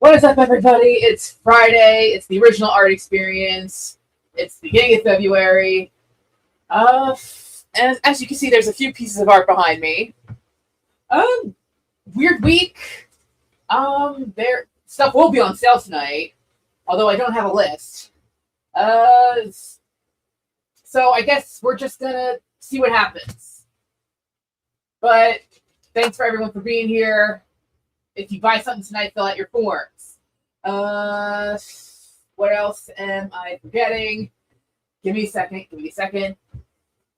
What is up, everybody? It's Friday. It's the original art experience. It's the beginning of February. And as you can see, there's a few pieces of art behind me. Weird week. There stuff will be on sale tonight, although I don't have a list. So I guess we're just gonna see what happens. But thanks for everyone for being here. If you buy something tonight, fill out your forms. What else am I forgetting? Give me a second.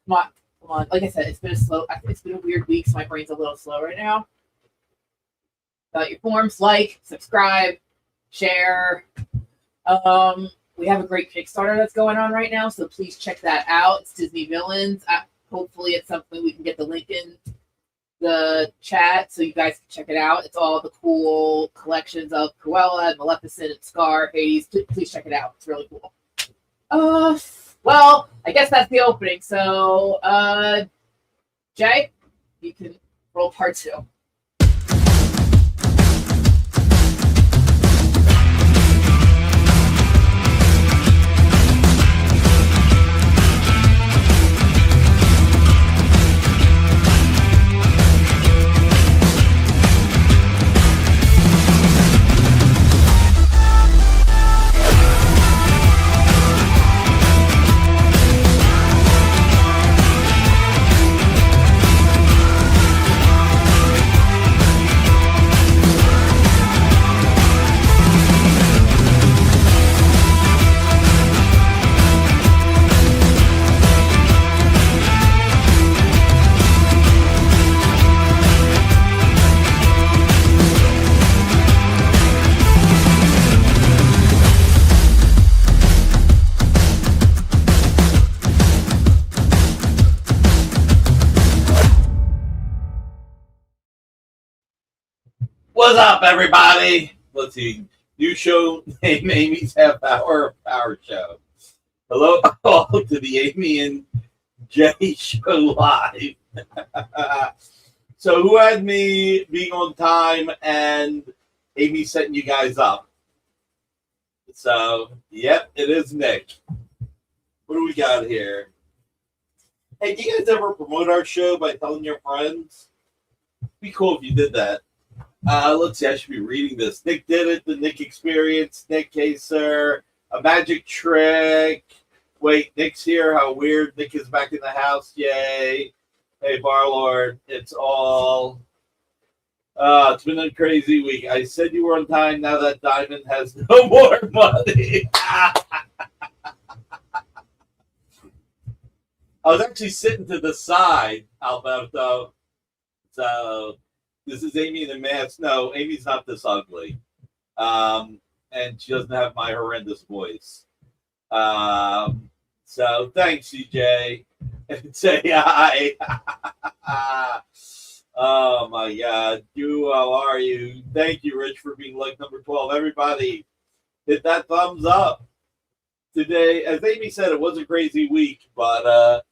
Come on. Like I said, it's been a weird week, so my brain's a little slow right now. Fill out your forms, like, subscribe, share. We have a great Kickstarter that's going on right now, so please check that out. It's Disney Villains. Hopefully it's something we can get the link in the chat so you guys can check it out. It's all the cool collections of Cruella, Maleficent, and Scar, Hades. Please check it out. It's really cool. Well, I guess that's the opening. So, Jay, you can roll part 2. What's up, everybody? Let's see. New show named Amy's Half Hour Power Show. Hello all to the Amy and Jay Show Live. So who had me being on time and Amy setting you guys up? So, yep, it is Nick. What do we got here? Hey, do you guys ever promote our show by telling your friends? It'd be cool if you did that. Let's see, I should be reading this. Nick did it, the Nick experience, Nick Kaser, a magic trick. Wait, Nick's here, how weird. Nick is back in the house, yay. Hey, Barlord, it's been a crazy week. I said you were on time, now that Diamond has no more money. I was actually sitting to the side, Alberto, so... This is Amy in the mask. No, Amy's not this ugly. And she doesn't have my horrendous voice. So thanks, CJ. And say hi. Oh, my God. How are you? Thank you, Rich, for being like number 12. Everybody, hit that thumbs up. Today, as Amy said, it was a crazy week, but...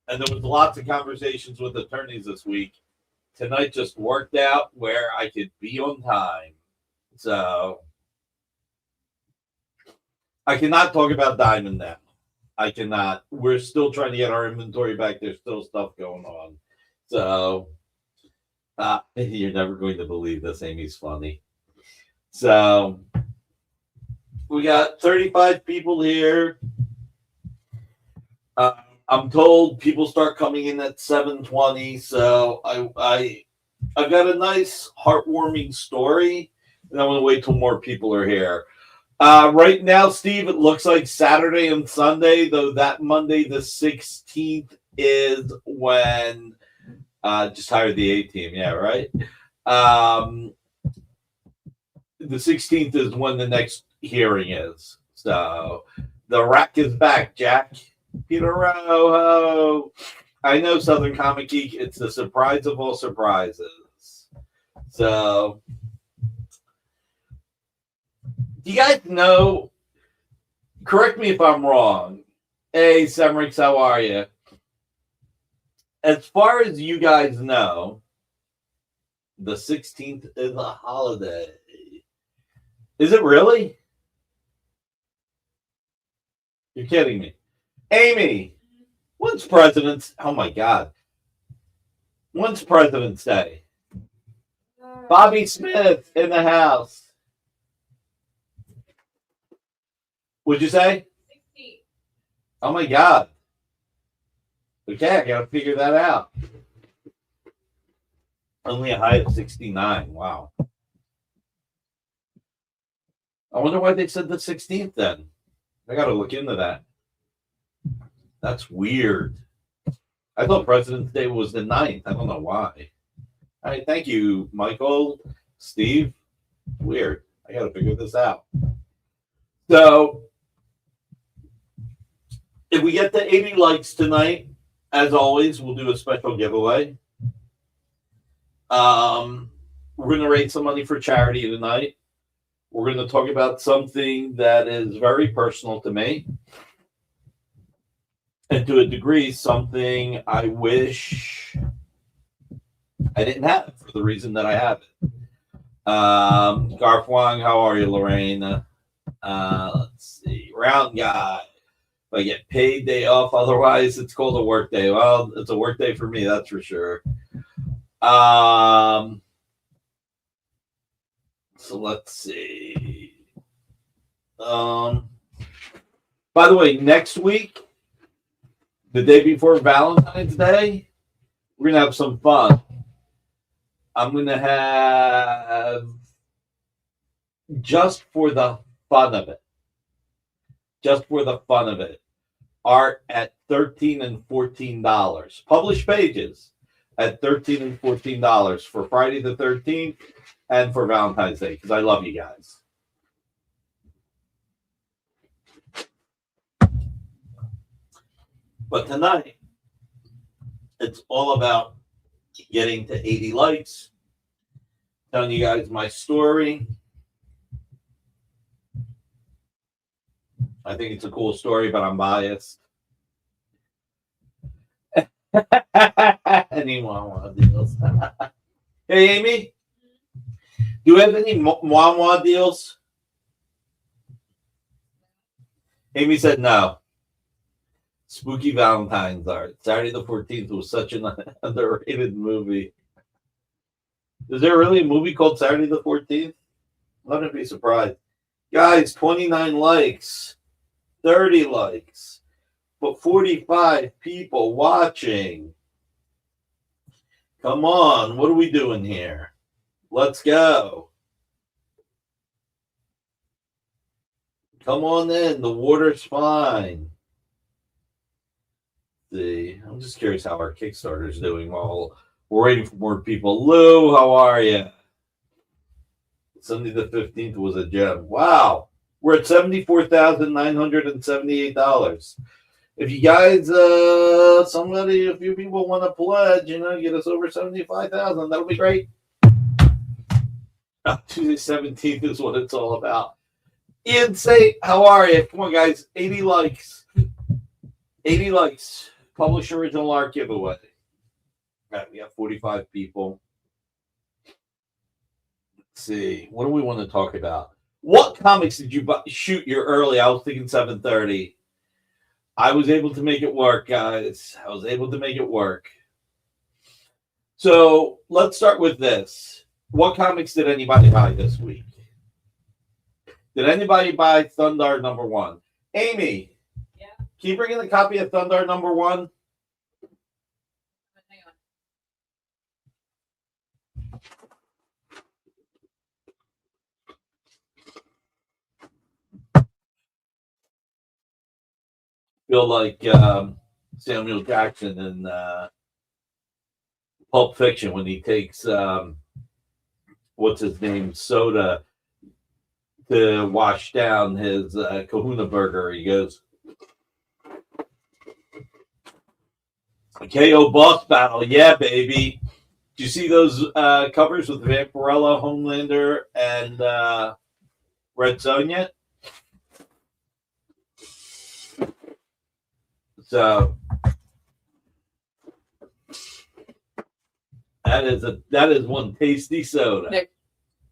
And there was lots of conversations with attorneys this week. Tonight just worked out where I could be on time. So I cannot talk about Diamond now. I cannot. We're still trying to get our inventory back. There's still stuff going on. So you're never going to believe this. Amy's funny. So we got 35 people here. I'm told people start coming in at 7:20, so I've got a nice heartwarming story, and I'm going to wait till more people are here. Right now, Steve, it looks like Saturday and Sunday, though that Monday the 16th is when just hired the A-team, yeah, right? The 16th is when the next hearing is. So the rack is back, Jack. Peter Roho. I know Southern Comic Geek. It's the surprise of all surprises. So, do you guys know? Correct me if I'm wrong. Hey, Semrix, how are you? As far as you guys know, The 16th is a holiday. Is it really? You're kidding me. Amy, when's President's... Oh, my God. When's President's Day? Bobby Smith in the house. What'd you say? 16. Oh, my God. Okay, I got to figure that out. Only a high of 69. Wow. I wonder why they said the 16th then. I got to look into that. That's weird. I thought President's Day was the 9th. I don't know why. All right, thank you, Michael, Steve. Weird. I got to figure this out. So, if we get to 80 likes tonight, as always, we'll do a special giveaway. We're going to raise some money for charity tonight. We're going to talk about something that is very personal to me. And to a degree, something I wish I didn't have for the reason that I have it. Garf Wang, how are you, Lorraine? Let's see. Round guy. If I get paid day off, otherwise it's called a work day. Well, it's a work day for me, that's for sure. So let's see. By the way, next week, the day before Valentine's Day, we're going to have some fun. I'm going to have, just for the fun of it, art at $13 and $14. Published pages at $13 and $14 for Friday the 13th and for Valentine's Day, because I love you guys. But tonight, it's all about getting to 80 likes, telling you guys my story. I think it's a cool story, but I'm biased. Anyone want deals? Hey, Amy, do you have any Mwa deals? Amy said no. Spooky Valentine's art. Saturday the 14th was such an underrated movie. Is there really a movie called Saturday the 14th? I'm not going to be surprised. Guys, 29 likes, 30 likes, but 45 people watching. Come on, what are we doing here? Let's go. Come on in, the water's fine. See, I'm just curious how our Kickstarter's doing while we're waiting for more people. Lou, how are you? Sunday the 15th was a gem. Wow. We're at $74,978. If you guys, a few people want to pledge, get us over 75,000, that'll be great. Tuesday 17th is what it's all about. Ian, say, how are you? Come on, guys. 80 likes. 80 likes. Publish original art giveaway. Right, we have 45 people. Let's see. What do we want to talk about? What comics did you shoot your early? I was thinking 7:30. I was able to make it work, guys. I was able to make it work. So let's start with this. What comics did anybody buy this week? Did anybody buy Thundar #1? Amy, yeah. Can you bring in a copy of Thundar #1? Hang on. Feel like Samuel Jackson in Pulp Fiction when he takes what's his name, soda to wash down his Kahuna burger. He goes, KO boss battle, yeah, baby. Do you see those covers with Vampirella, Homelander, and Red Sonja? So That is one tasty soda. Nick.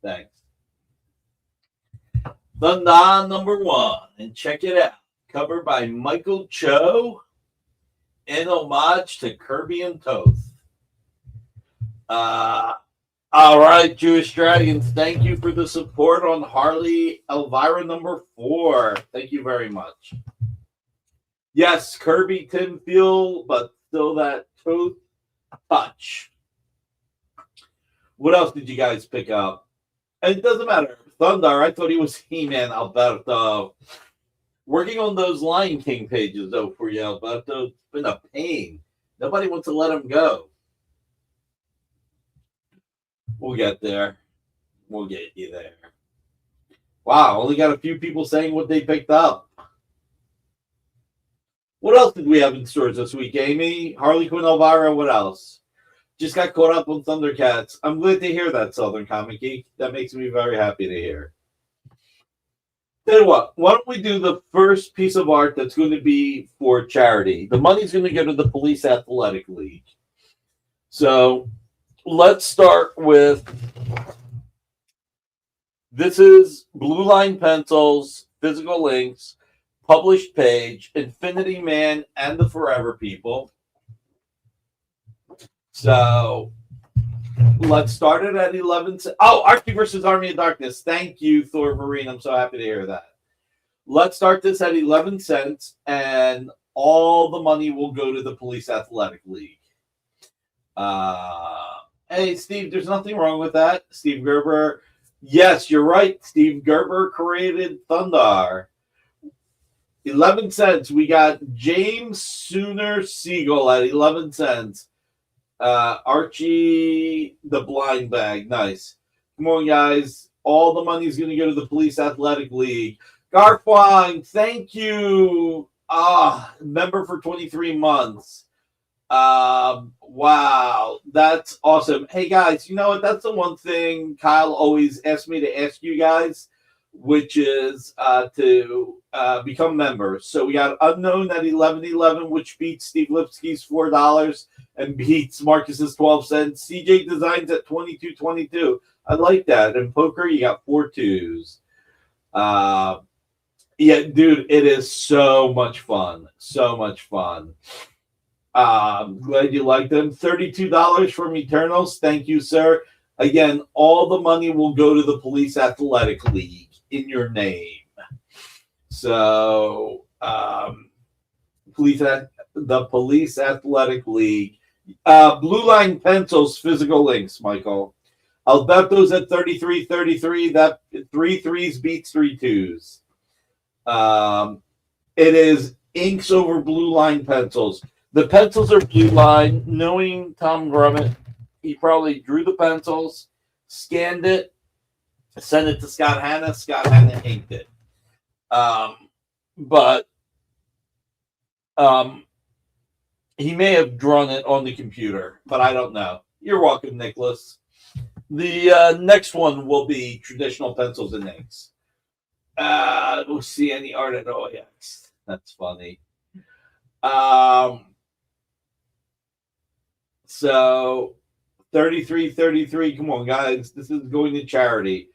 Thanks. The non number one, and check it out. Covered by Michael Cho in homage to Kirby and Toth. All right, Jewish Dragons, thank you for the support on Harley Elvira number 4. Thank you very much. Yes, Kirby Tim feel, but still that Toth touch. What else did you guys pick up? And it doesn't matter. Thundar, I thought he was He-Man, Alberto. Working on those Lion King pages, though, for you, Alberto. It's been a pain. Nobody wants to let him go. We'll get there. We'll get you there. Wow, only got a few people saying what they picked up. What else did we have in stores this week, Amy? Harley Quinn, Elvira, what else? Just got caught up on Thundercats. I'm glad to hear that, Southern Comic Geek. That makes me very happy to hear. Tell you what, why don't we do the first piece of art that's going to be for charity? The money's going to go to the Police Athletic League. So let's start with, this is Blue Line Pencils, Physical Inks, published page, Infinity Man and the Forever People. So let's start it at 11. Oh, Archie versus Army of Darkness. Thank you, Thor Marine. I'm so happy to hear that. Let's start this at 11 cents, and all the money will go to the Police Athletic League. Hey, Steve, there's nothing wrong with that. Steve Gerber. Yes, you're right. Steve Gerber created Thundar. 11 cents. We got James Sooner Siegel at 11 cents. Archie the Blind Bag. Nice. Come on, guys. All the money is going to go to the Police Athletic League. Garfwine, thank you. Member for 23 months. Wow, that's awesome. Hey, guys, you know what? That's the one thing Kyle always asks me to ask you guys, which is to become members. So we got Unknown at 11.11, which beats Steve Lipsky's $4 and beats Marcus's 12 cents. CJ Designs at 22.22. I like that. In poker, you got 4 2s. Yeah, dude, it is so much fun. So much fun. Glad you like them. $32 from Eternals. Thank you, sir. Again, all the money will go to the Police Athletic League in your name. So, the Police Athletic League. Blue Line Pencils, Physical Inks, Michael. Alberto's at 33.33. That 3 3s beats 3 2s. It is inks over Blue Line Pencils. The pencils are Blue Line. Knowing Tom Grummett, he probably drew the pencils, scanned it, sent it to Scott Hanna. Scott Hanna inked it. But he may have drawn it on the computer, but I don't know. You're welcome, Nicholas. The next one will be traditional pencils and inks. We'll see any art at OAX. That's funny. So 33.33. Come on, guys. This is going to charity.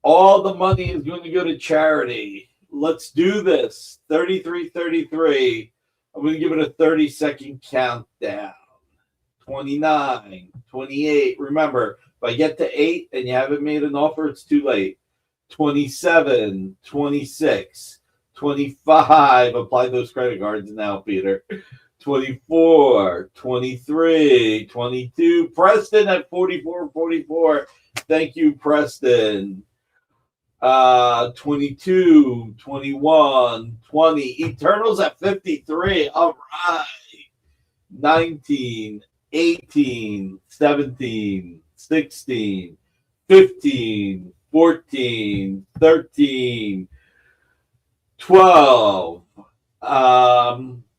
All the money is going to go to charity. Let's do this. 33.33. I'm going to give it a 30-second countdown. 29, 28. Remember, if I get to 8 and you haven't made an offer, it's too late. 27, 26, 25. Apply those credit cards now, Peter. 24, 23, 22. Preston at 44.44. Thank you, Preston. 22, 21, 20. Eternals at 53. All right. 19, 18, 17, 16, 15, 14, 13, 12.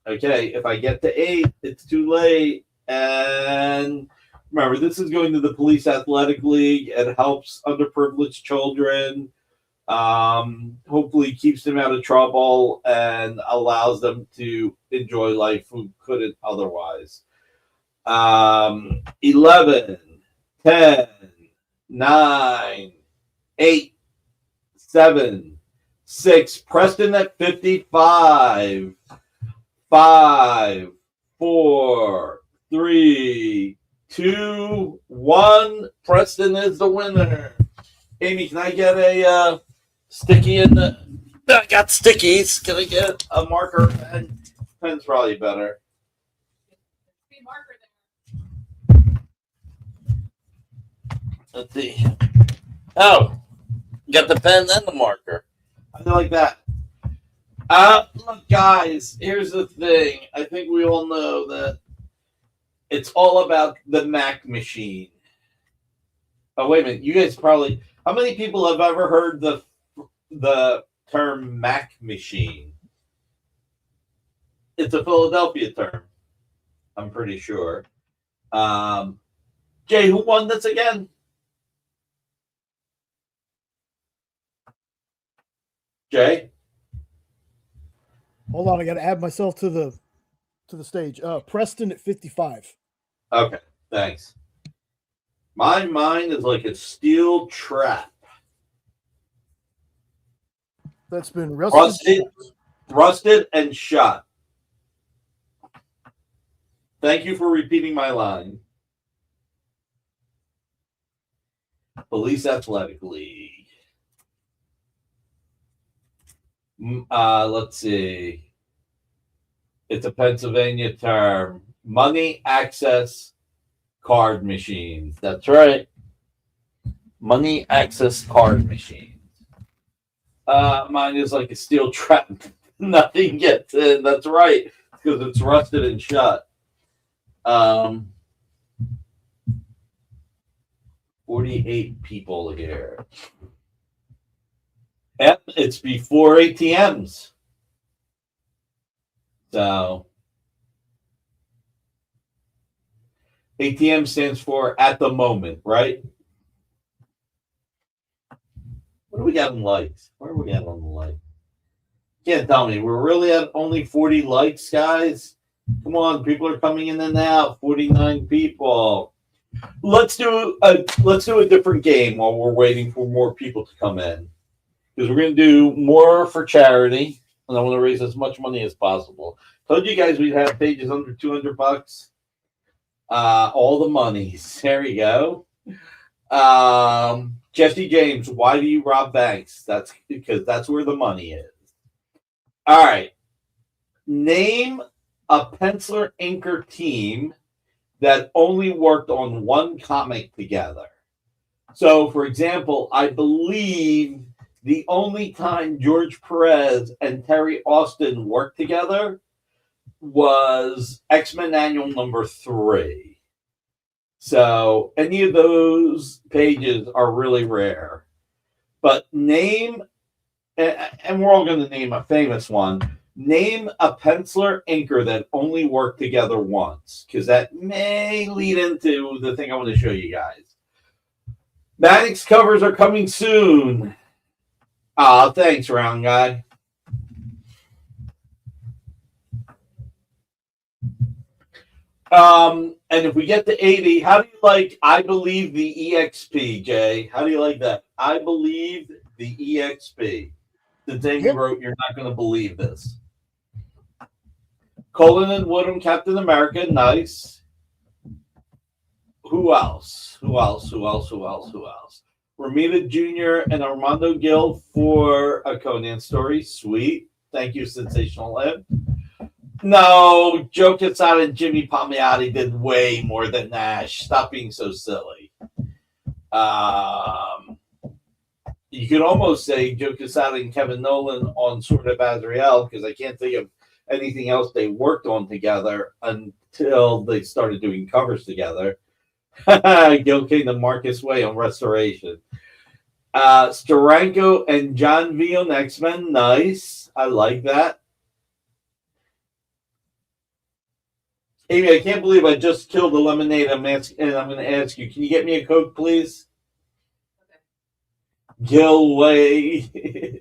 Okay, if I get to 8, it's too late. And remember, this is going to the Police Athletic League. It helps underprivileged children. Hopefully keeps them out of trouble and allows them to enjoy life who couldn't otherwise. 11, 10, 9, 8, 7, 6. Preston at 55. 5, 4, 3, 2, 1. Preston is the winner. Amy, can I get a sticky in the... I got stickies. Can I get a marker pen? Pen's probably better. Let's see. Oh, you got the pen and the marker. I feel like that. Look, guys, here's the thing. I think we all know that it's all about the Mac machine. Oh, wait a minute. You guys probably... How many people have ever heard the term Mac machine? It's a Philadelphia term. I'm pretty sure. Jay, who won this again? Jay? Hold on, I got to add myself to the stage. Preston at 55. Okay, thanks. My mind is like a steel trap. That's been rusted and shot. Thank you for repeating my line. Police Athletic League. Let's see. It's a Pennsylvania term. Money access card machines. That's right. Money access card machines. Mine is like a steel trap. Nothing gets in. That's right. Because it's rusted and shut. 48 people here. Yep, it's before ATMs. So ATM stands for at the moment, right? What do we got in likes? Where are we at on the like? Can't tell me. We're really at only 40 likes, guys. Come on, people are coming in and out. 49 people. Let's do a different game while we're waiting for more people to come in. Because we're going to do more for charity, and I want to raise as much money as possible. Told you guys we'd have pages under $200. All the monies. There you go. Jesse James, why do you rob banks? That's because that's where the money is. All right. Name a penciler inker team that only worked on one comic together. So, for example, I believe the only time George Perez and Terry Austin worked together was X-Men Annual number 3. So any of those pages are really rare. But name, and we're all going to name a famous one, name a penciler inker that only worked together once, because that may lead into the thing I want to show you guys. Maddox covers are coming soon. Thanks, round guy. And if we get to 80, how do you like I Believe the EXP, Jay? How do you like that? I Believe the EXP. The thing you wrote, you're not going to believe this. Colin and Woodham, Captain America, nice. Who else? Ramita Jr. and Armando Gil for a Conan story. Sweet. Thank you, Sensational Ed. No, Joe Quesada and Jimmy Palmiotti did way more than Nash. Stop being so silly. You could almost say Joe Quesada and Kevin Nolan on Sword of Azrael, because I can't think of anything else they worked on together until they started doing covers together. Gil Kane and Marcus Way on Restoration. Steranko and John V on X-Men. Nice. I like that. Amy, I can't believe I just killed a lemonade. And I'm going to ask you, can you get me a Coke, please? Okay. Gil Way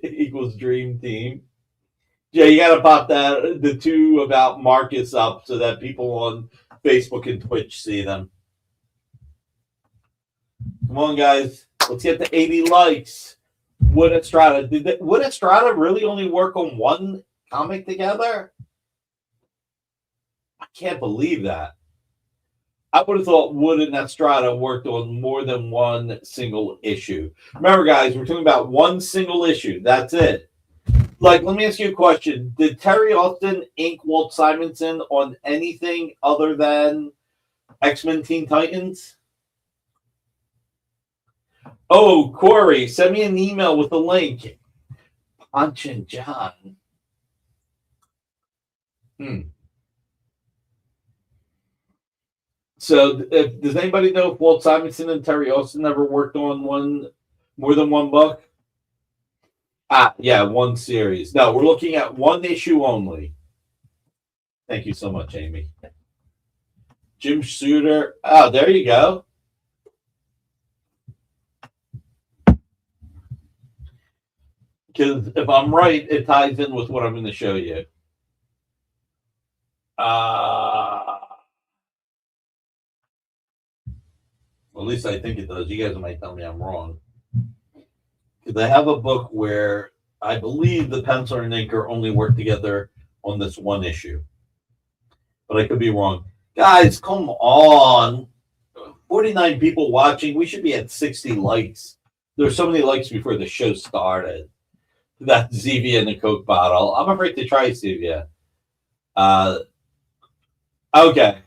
equals Dream Team. Yeah, you got to pop the two about Marcus up so that people on Facebook and Twitch see them. Come on, guys. Let's get to 80 likes. Wood Estrada. Wood Estrada really only work on one comic together? I can't believe that. I would have thought Wood and Estrada worked on more than one single issue. Remember, guys, we're talking about one single issue. That's it. Like, let me ask you a question. Did Terry Austin ink Walt Simonson on anything other than X-Men Teen Titans? Oh, Corey, send me an email with a link. Punch and John. So, does anybody know if Walt Simonson and Terry Austin ever worked on more than one book? Yeah, one series. No, we're looking at one issue only. Thank you so much, Amy. Jim Shooter. Oh, there you go. Because if I'm right, it ties in with what I'm going to show you. At least I think it does. You guys might tell me I'm wrong. Because I have a book where I believe the penciler and inker only work together on this one issue. But I could be wrong. Guys, come on. 49 people watching. We should be at 60 likes. There's so many likes before the show started. That's Zevia in the Coke bottle. I'm afraid to try Zevia. Okay.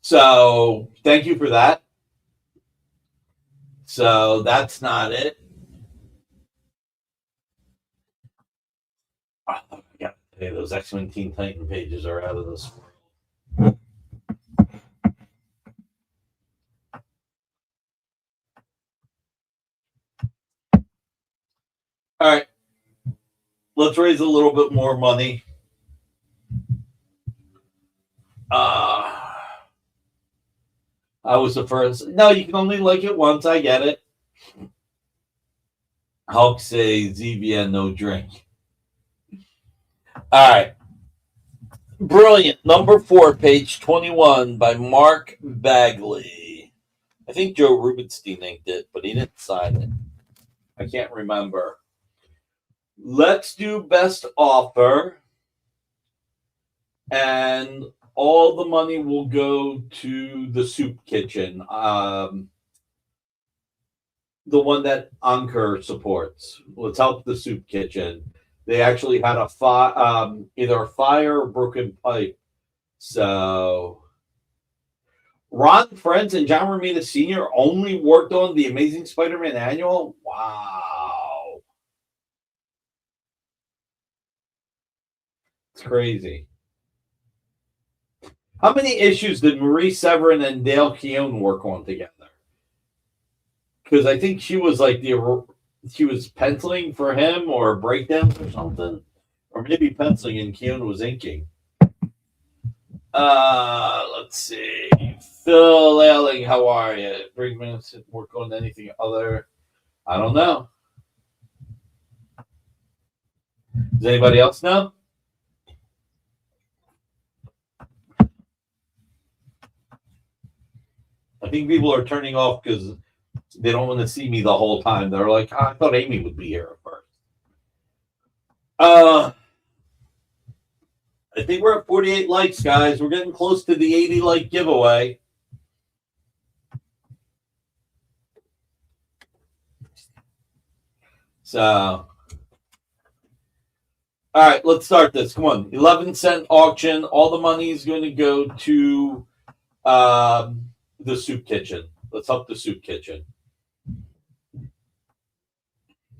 So, thank you for that. So, that's not it. Oh, I gotta tell you, those X-Men Teen Titan pages are out of this world. All right. Let's raise a little bit more money. I was the first. No, you can only like it once. I get it. Hulk says ZVN no drink. All right. Brilliant. Number 4, page 21 by Mark Bagley. I think Joe Rubenstein inked it, but he didn't sign it. I can't remember. Let's do best offer. And all the money will go to the soup kitchen. The one that Ankur supports. Let's help the soup kitchen. They actually had a either a fire or broken pipe. So Ron Friends and John Romita Sr. only worked on the Amazing Spider-Man annual? Wow. It's crazy. How many issues did Marie Severin and Dale Keown work on together? Because I think she was like she was penciling for him or breakdowns or something. Or maybe penciling and Keown was inking. Let's see. Phil Ailing, how are you? Brigman didn't work on anything other. I don't know. Does anybody else know? I think people are turning off because they don't want to see me the whole time. They're like, I thought Amy would be here at first. I think we're at 48 likes, guys. We're getting close to the 80 like giveaway. So, all right, let's start this. Come on. 11-cent auction. All the money is going to go to the soup kitchen. Let's help the soup kitchen.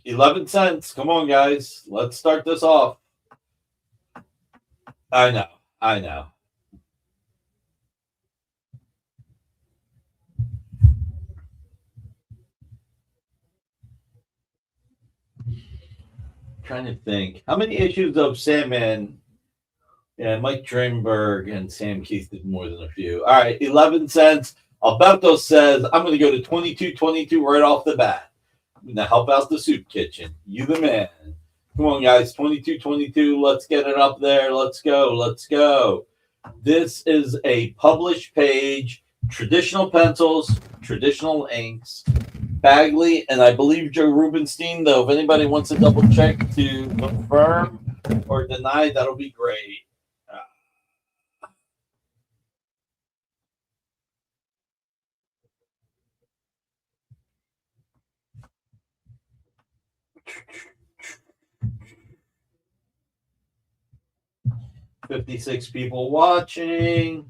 11 cents. Come on, guys. Let's start this off. I know. Trying to think. How many issues of Sandman? Yeah, Mike Drenberg and Sam Keith did more than a few. All right, 11 cents. Alberto says, I'm going to go to 22.22 right off the bat. I'm going to help out the soup kitchen. You the man. Come on, guys. 22.22. Let's get it up there. Let's go. This is a published page, traditional pencils, traditional inks, Bagley, and I believe Joe Rubenstein, though if anybody wants to double check to confirm or deny, that'll be great. 56 people watching.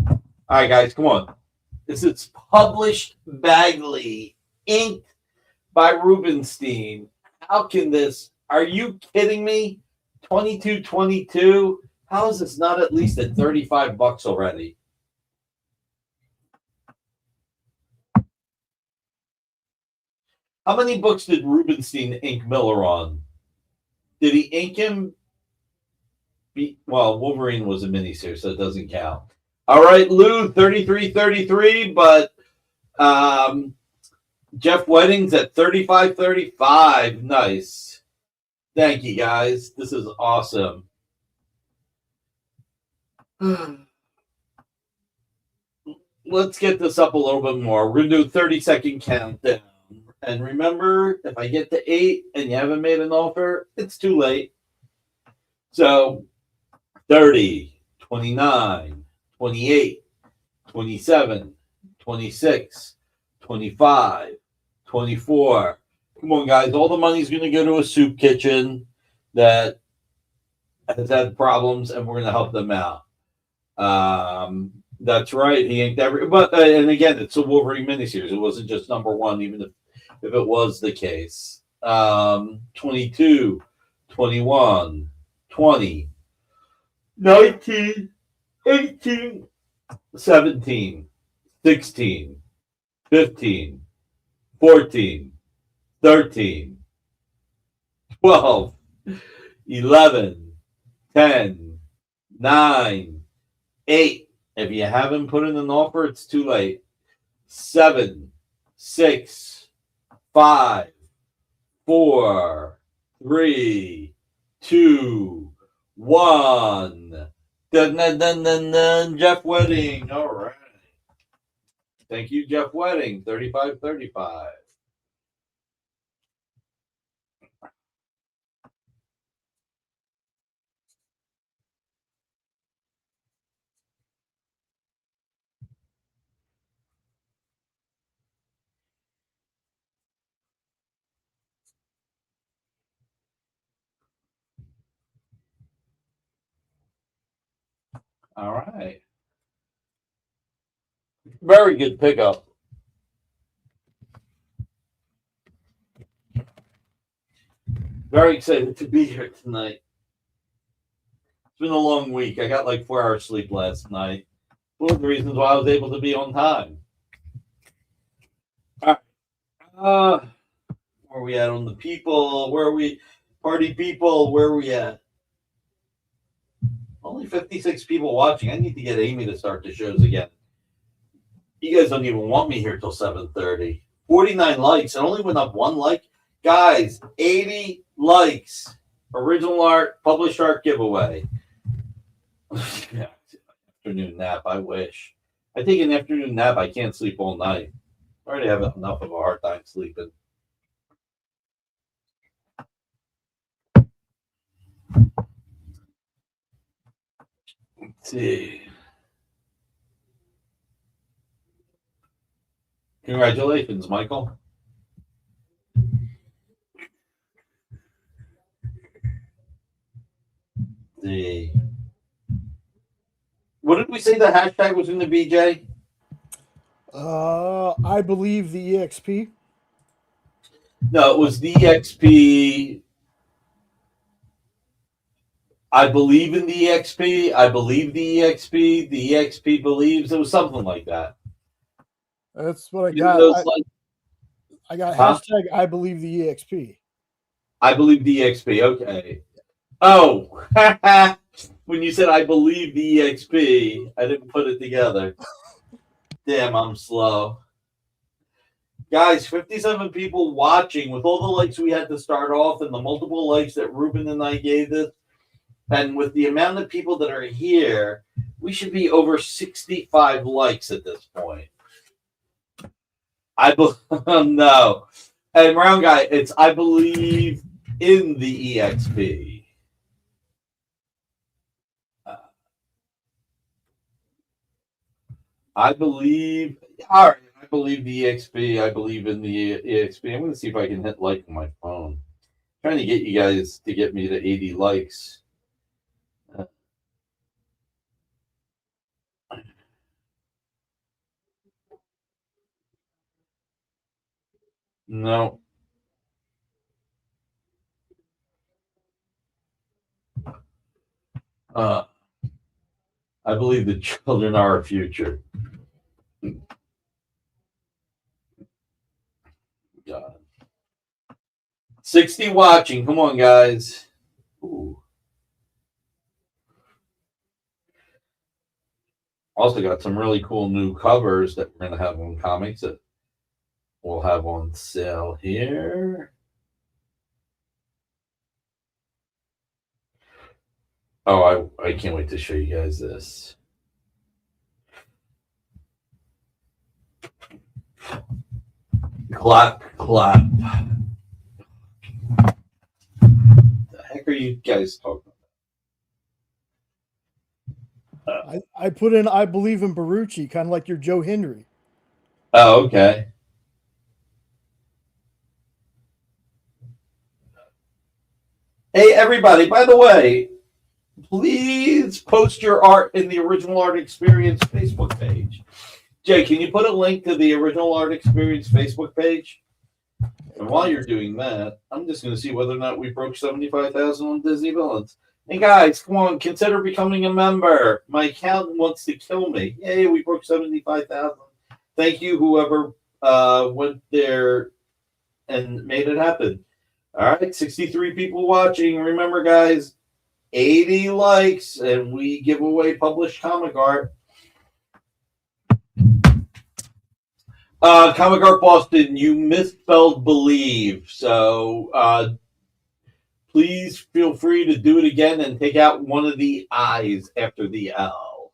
All right, guys, come on. This is published Bagley, inked by Rubenstein. How can this? Are you kidding me? 22.22. How is this not at least at $35 already? How many books did Rubenstein ink Miller on? Did he ink him? Well, Wolverine was a miniseries, so it doesn't count. All right, Lou, 33.33, but Jeff Wedding's at 35.35. Nice. Thank you, guys. This is awesome. Let's get this up a little bit more. We're going to do a 30-second countdown. And remember, if I get to 8 and you haven't made an offer, it's too late. So 30, 29, 28, 27, 26, 25, 24. Come on, guys. All the money's going to go to a soup kitchen that has had problems, and we're going to help them out. That's right. He inked every, but and again, it's a Wolverine miniseries. It wasn't just number one, even if it was the case. 22, 21, 20, 19, 18, 17, 16, 15, 14, 13, 12, 11, 10, 9, 8. If you haven't put in an offer, it's too late. 7, 6, 5, 4, 3, 2, 1. Dun, dun, dun, dun, dun. Jeff Wedding. All right. Thank you, Jeff Wedding. 35.35. All right. Very good pickup. Very excited to be here tonight. It's been a long week. I got like 4 hours sleep last night. One of the reasons why I was able to be on time. All right. Where are we at on the people? Where are we? Party people, where are we at? Only 56 people watching. I need to get Amy to start the shows again. You guys don't even want me here till 7:30. 49 likes. It only went up 1 like. Guys, 80 likes. Original art, published art giveaway. Yeah, afternoon nap, I wish. I take an afternoon nap. I can't sleep all night. I already have enough of a hard time sleeping. Let's see. Congratulations, Michael. See. What did we say the hashtag was going to be, Jay? I believe the EXP. No, it was the EXP. I believe in the EXP. I believe the EXP. The EXP believes. It was something like that. That's what I got. I got hashtag I believe the EXP. I believe the EXP. Okay. Oh, when you said I believe the EXP, I didn't put it together. Damn, I'm slow. Guys, 57 people watching with all the likes we had to start off and the multiple likes that Ruben and I gave this. And with the amount of people that are here, we should be over 65 likes at this point. No. And Round Guy, it's I believe in the EXP. I believe. All right. I believe the EXP. I believe in the EXP. I'm going to see if I can hit like on my phone. I'm trying to get you guys to get me to 80 likes. No. I believe the children are our future. God. 60 watching. Come on, guys. Ooh. Also got some really cool new covers that we're going to have on comics that we'll have on sale here. Oh, I can't wait to show you guys this. Clap, clap. The heck are you guys talking about? I put in I believe in Barrucci, kind of like your Joe Henry. Oh, okay. Hey, everybody, by the way, please post your art in the Original Art Experience Facebook page. Jay, can you put a link to the Original Art Experience Facebook page? And while you're doing that, I'm just going to see whether or not we broke 75,000 on Disney Villains. Hey, guys, come on, consider becoming a member. My accountant wants to kill me. Yay, we broke 75,000. Thank you, whoever went there and made it happen. All right, 63 people watching. Remember, guys, 80 likes, and we give away published comic art. Comic Art Boston, you misspelled believe. So please feel free to do it again and take out one of the I's after the L.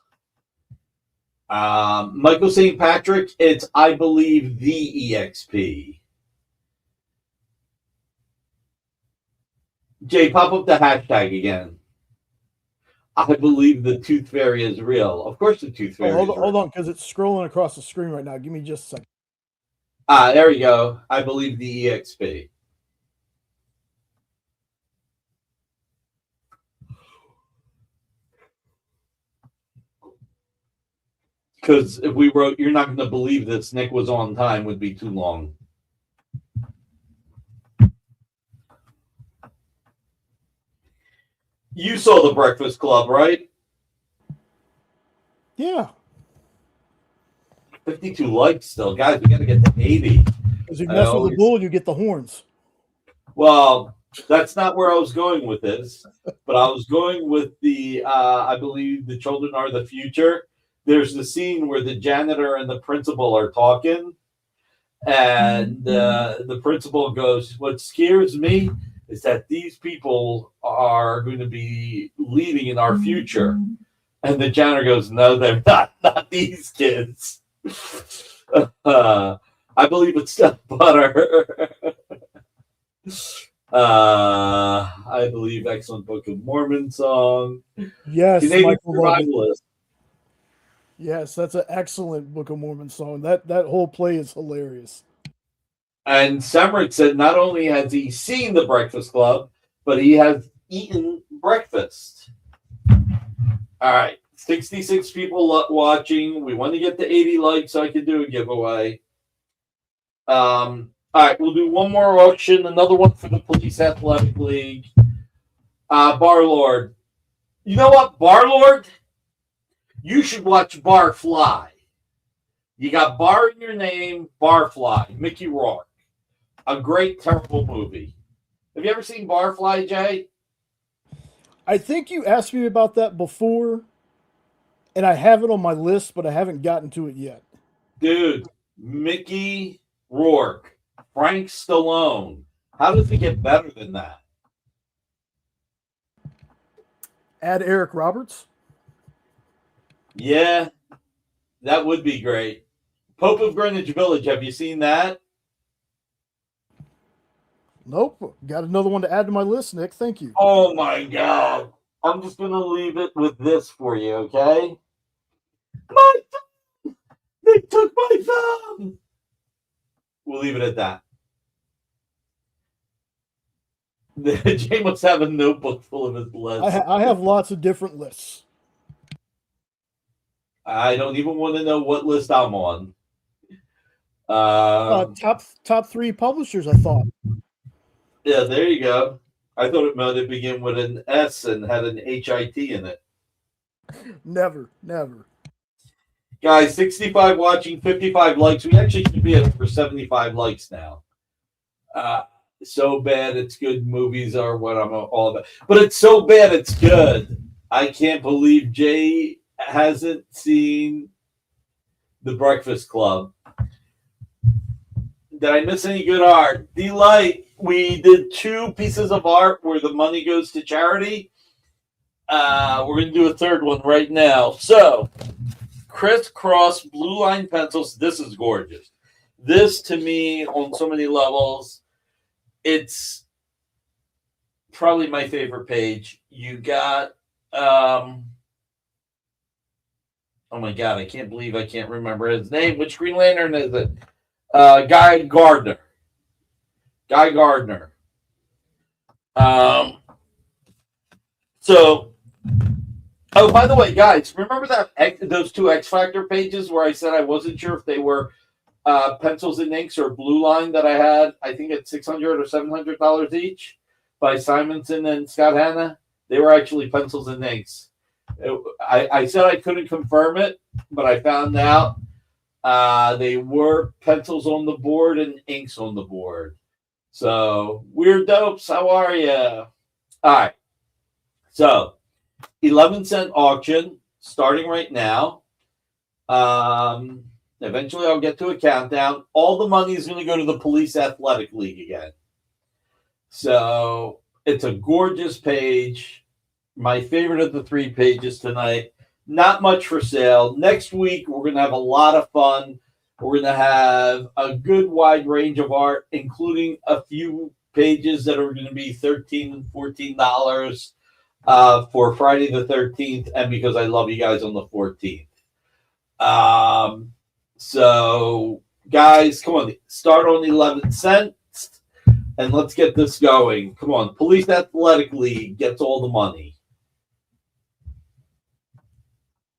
Michael St. Patrick, it's I believe the EXP. Jay, pop up the hashtag again. I believe the Tooth Fairy is real. Of course the Tooth Fairy is real. Hold on, because it's scrolling across the screen right now. Give me just a second. There we go. I believe the EXP. Because if we wrote, you're not going to believe this, Nick was on time, would be too long. You saw The Breakfast Club, right? Yeah. 52 likes still. Guys, we got to get to 80. Because you mess with the bull, you get the horns. Well, that's not where I was going with this. But I was going with the, I believe the children are the future. There's the scene where the janitor and the principal are talking. And the principal goes, what scares me is that these people are going to be leading in our future. And the janitor goes, no, they're not these kids. I believe it's Step Butter. I believe excellent Book of Mormon song. Yes, Canadian Survivalist. Yes, that's an excellent Book of Mormon song. That whole play is hilarious. And Semrick said not only has he seen The Breakfast Club, but he has eaten breakfast. All right, 66 people watching. We want to get to 80 likes so I can do a giveaway. All right, we'll do one more auction, another one for the Police Athletic League. Barlord. You know what, Barlord? You should watch Barfly. You got Bar in your name, Barfly, Mickey Rourke. A great, terrible movie. Have you ever seen Barfly, Jay? I think you asked me about that before, and I have it on my list, but I haven't gotten to it yet. Dude, Mickey Rourke, Frank Stallone. How does it get better than that? Add Eric Roberts. Yeah, that would be great. Pope of Greenwich Village. Have you seen that? Nope. Got another one to add to my list, Nick. Thank you. Oh my God. I'm just going to leave it with this for you, okay? My thumb! They took my thumb! We'll leave it at that. Jay must have a notebook full of his lists. I have lots of different lists. I don't even want to know what list I'm on. Top 3 publishers, I thought. Yeah, there you go. I thought it might have begun with an S and had an HIT in it. Never. Guys, 65 watching, 55 likes. We actually should be at over 75 likes now. So bad it's good movies are what I'm all about. But it's so bad it's good. I can't believe Jay hasn't seen The Breakfast Club. Did I miss any good art? Delight. We did 2 pieces of art where the money goes to charity. We're going to do a third one right now. So, crisscross blue line pencils. This is gorgeous. This, to me, on so many levels, it's probably my favorite page. You got, oh my God, I can't believe I can't remember his name. Which Green Lantern is it? Guy Gardner. So, oh, by the way, guys, remember that those 2 X Factor pages where I said I wasn't sure if they were pencils and inks or blue line that I had, I think at $600 or $700 each by Simonson and Scott Hanna? They were actually pencils and inks. I said I couldn't confirm it, but I found out they were pencils on the board and inks on the board. So, Weird Dopes, how are you? All right. So, 11-cent auction starting right now. Eventually, I'll get to a countdown. All the money is going to go to the Police Athletic League again. So, it's a gorgeous page. My favorite of the 3 pages tonight. Not much for sale. Next week, we're going to have a lot of fun. We're going to have a good wide range of art, including a few pages that are going to be $13 and $14 for Friday the 13th, and because I love you guys on the 14th. So, guys, come on. Start on 11 cents, and let's get this going. Come on. Police Athletic League gets all the money.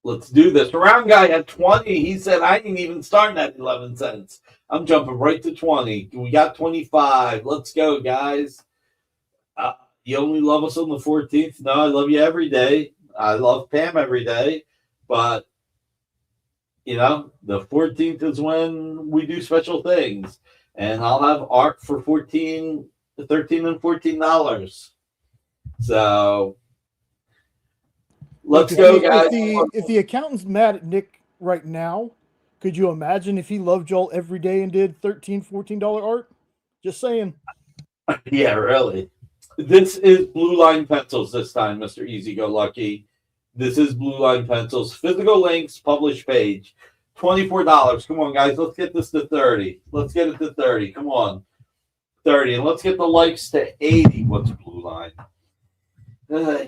Let's do this. The round guy had 20. He said, I didn't even start at 11 cents. I'm jumping right to 20. We got 25. Let's go, guys. You only love us on the 14th? No, I love you every day. I love Pam every day. But, you know, the 14th is when we do special things. And I'll have art for $13 and $14. So... Let's go, guys. If the accountant's mad at Nick right now, could you imagine if he loved y'all every day and did $13, $14 art? Just saying. Yeah, really. This is blue line pencils this time, Mr. Easy Go Lucky. This is blue line pencils. Physical links, published page. $24. Come on, guys. Let's get this to 30. Let's get it to 30. Come on. 30. And let's get the likes to 80. What's blue line? Jay,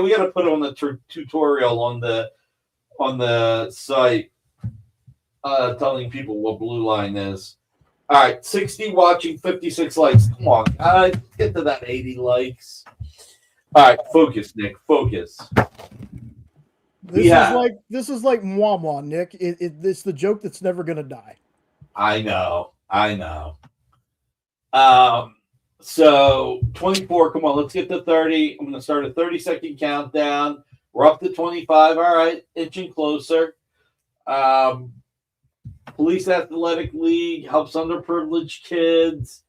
we got to put on the tutorial on the site telling people what blue line is. All right, 60 watching, 56 likes. Come on, guys, get to that 80 likes. All right, focus, Nick, focus. This is like mwah mwah, Nick. It's the joke that's never gonna die. I know. So 24, come on, let's get to 30. I'm going to start a 30-second countdown. We're up to 25. All right, inching closer. Police Athletic League helps underprivileged kids.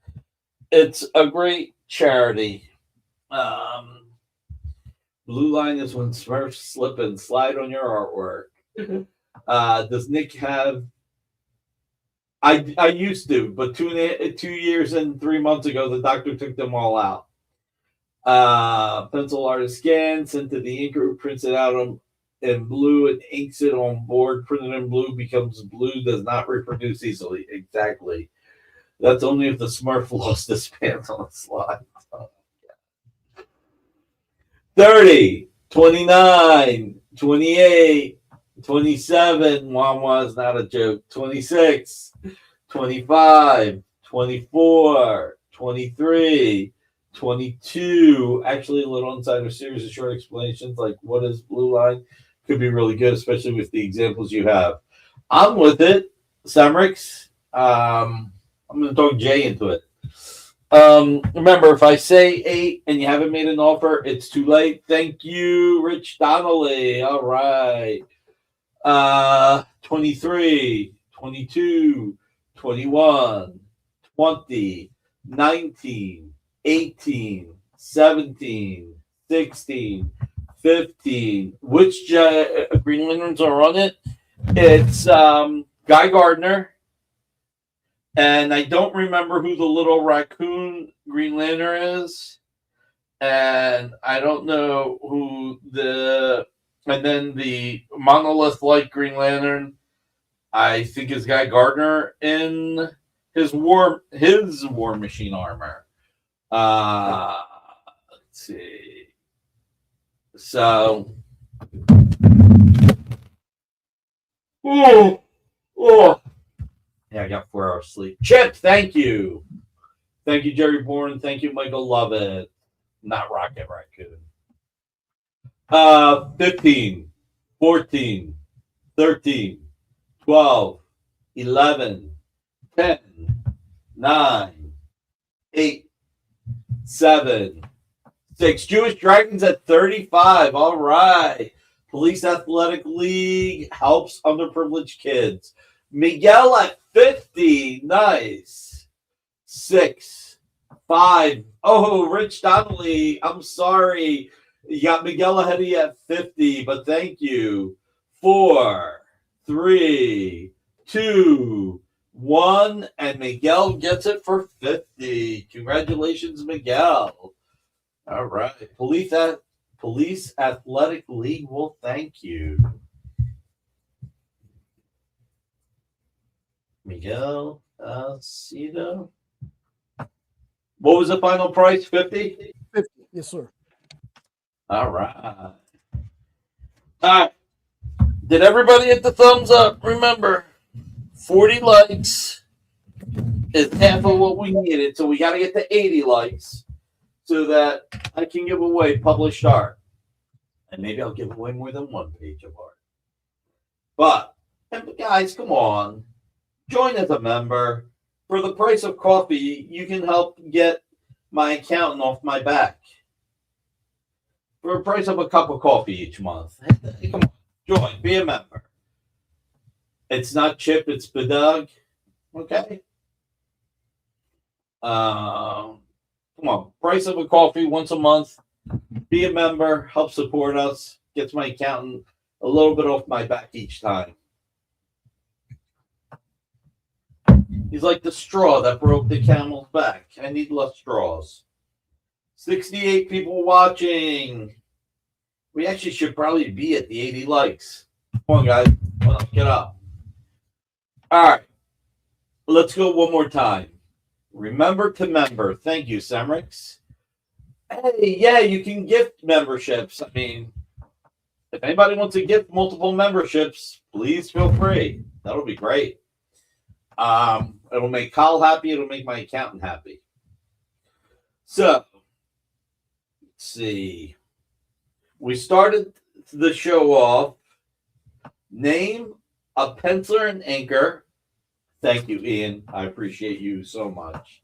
It's a great charity. Blue line is when Smurfs slip and slide on your artwork. Does Nick have... I used to, but 2 years and 3 months ago, the doctor took them all out. Pencil artist scan, sent to the inker who prints it out in blue and inks it on board. Printed in blue becomes blue, does not reproduce easily. Exactly. That's only if the Smurf lost his pants on the slide. 30, 29, 28, 27. Wawa is not a joke. 26, 25, 24, 23, 22. Actually, a little insider series of short explanations like what is blue line could be really good, especially with the examples you have. I'm with it, Samrix. I'm going to talk Jay into it. Remember, if I say 8 and you haven't made an offer, it's too late. Thank you, Rich Donnelly. All right. 23, 22, 21, 20, 19, 18, 17, 16, 15. Which Green Lanterns are on it? It's Guy Gardner. And I don't remember who the little raccoon Green Lantern is. And I don't know who and then the monolith-like Green Lantern, I think is Guy Gardner in his War Machine armor. Let's see. So, oh. Yeah, I got 4 hours sleep. Chip, thank you. Thank you, Jerry Bourne. Thank you, Michael Lovett. Not Rocket Raccoon. 15, 14, 13, 12, 11, 10, 9, 8, 7, 6. Jewish Dragons at 35. All right. Police Athletic League helps underprivileged kids. Miguel at 50. Nice. 6, 5. Oh, Rich Donnelly. I'm sorry. You got Miguel ahead of you at 50, but thank you. 4, 3, 2, 1. And Miguel gets it for 50. Congratulations, Miguel. All right. Police Athletic League will thank you. Miguel Acedo. What was the final price? 50? 50. Yes, sir. All right. All right. Did everybody hit the thumbs up? Remember, 40 likes is half of what we needed. So we got to get to 80 likes so that I can give away published art. And maybe I'll give away more than one page of art. But, guys, come on. Join as a member. For the price of coffee, you can help get my accountant off my back. For the price of a cup of coffee each month. Come on. Join. Be a member. It's not Chip, it's Bedug. Okay? Come on. Price of a coffee once a month. Be a member. Help support us. Gets my accountant a little bit off my back each time. He's like the straw that broke the camel's back. I need less straws. 68 people watching. We actually should probably be at the 80 likes. Come on, guys. Let's get up. All right. Let's go one more time. Remember to member. Thank you, Semrix. Hey, yeah, you can gift memberships. I mean, if anybody wants to gift multiple memberships, please feel free. That'll be great. It'll make Kyle happy. It'll make my accountant happy. So, let's see. We started the show off. Name a penciler and inker. Thank you, Ian. I appreciate you so much.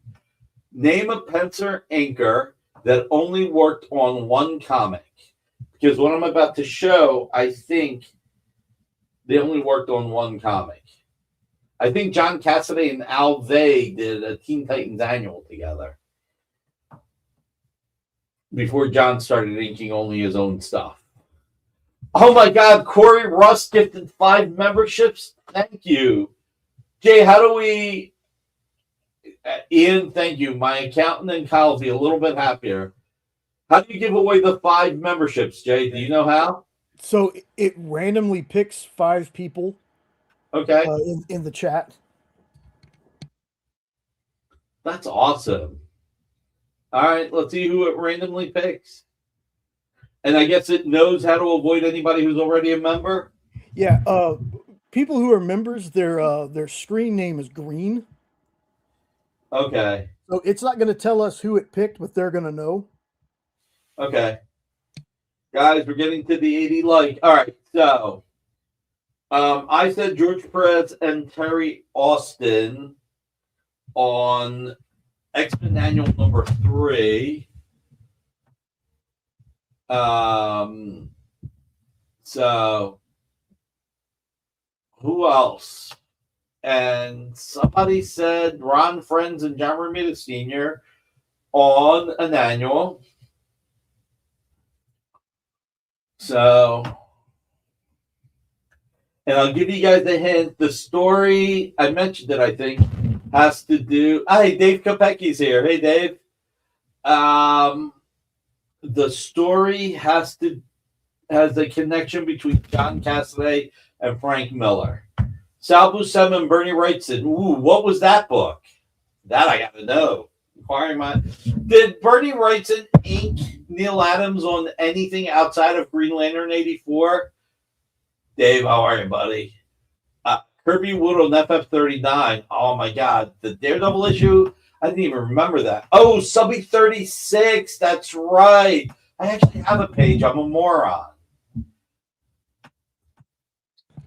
Name a penciler inker that only worked on one comic. Because what I'm about to show, I think they only worked on one comic. I think John Cassidy and Al Vey did a Teen Titans annual together. Before John started inking only his own stuff. Oh my God, Corey Russ gifted 5 memberships. Thank you. Jay, how do we... Ian, thank you. My accountant and Kyle will be a little bit happier. How do you give away the 5 memberships, Jay? Do you know how? So it randomly picks 5 people Okay. in the chat. That's awesome. All right, let's see who it randomly picks. And I guess it knows how to avoid anybody who's already a member. Yeah, people who are members, their screen name is green. Okay. So it's not going to tell us who it picked, but they're going to know. Okay. Guys, we're getting to the 80 like. All right, so I said George Perez and Terry Austin on X-Men Annual number 3. So who else? And somebody said Ron Friends and John Romita Sr. on an annual. So, and I'll give you guys a hint. The story, I mentioned it, I think, has to do. Hey, Dave Kopecki's here. Hey, Dave. The story has a connection between John Cassaday and Frank Miller. Sal Buscema and Bernie Wrightson. Ooh, what was that book? That I got to know. Did Bernie Wrightson ink Neil Adams on anything outside of Green Lantern 84? Dave, how are you, buddy? Kirby Wood on FF39. Oh, my God. The Daredevil issue? I didn't even remember that. Oh, Subby 36. That's right. I actually have a page. I'm a moron.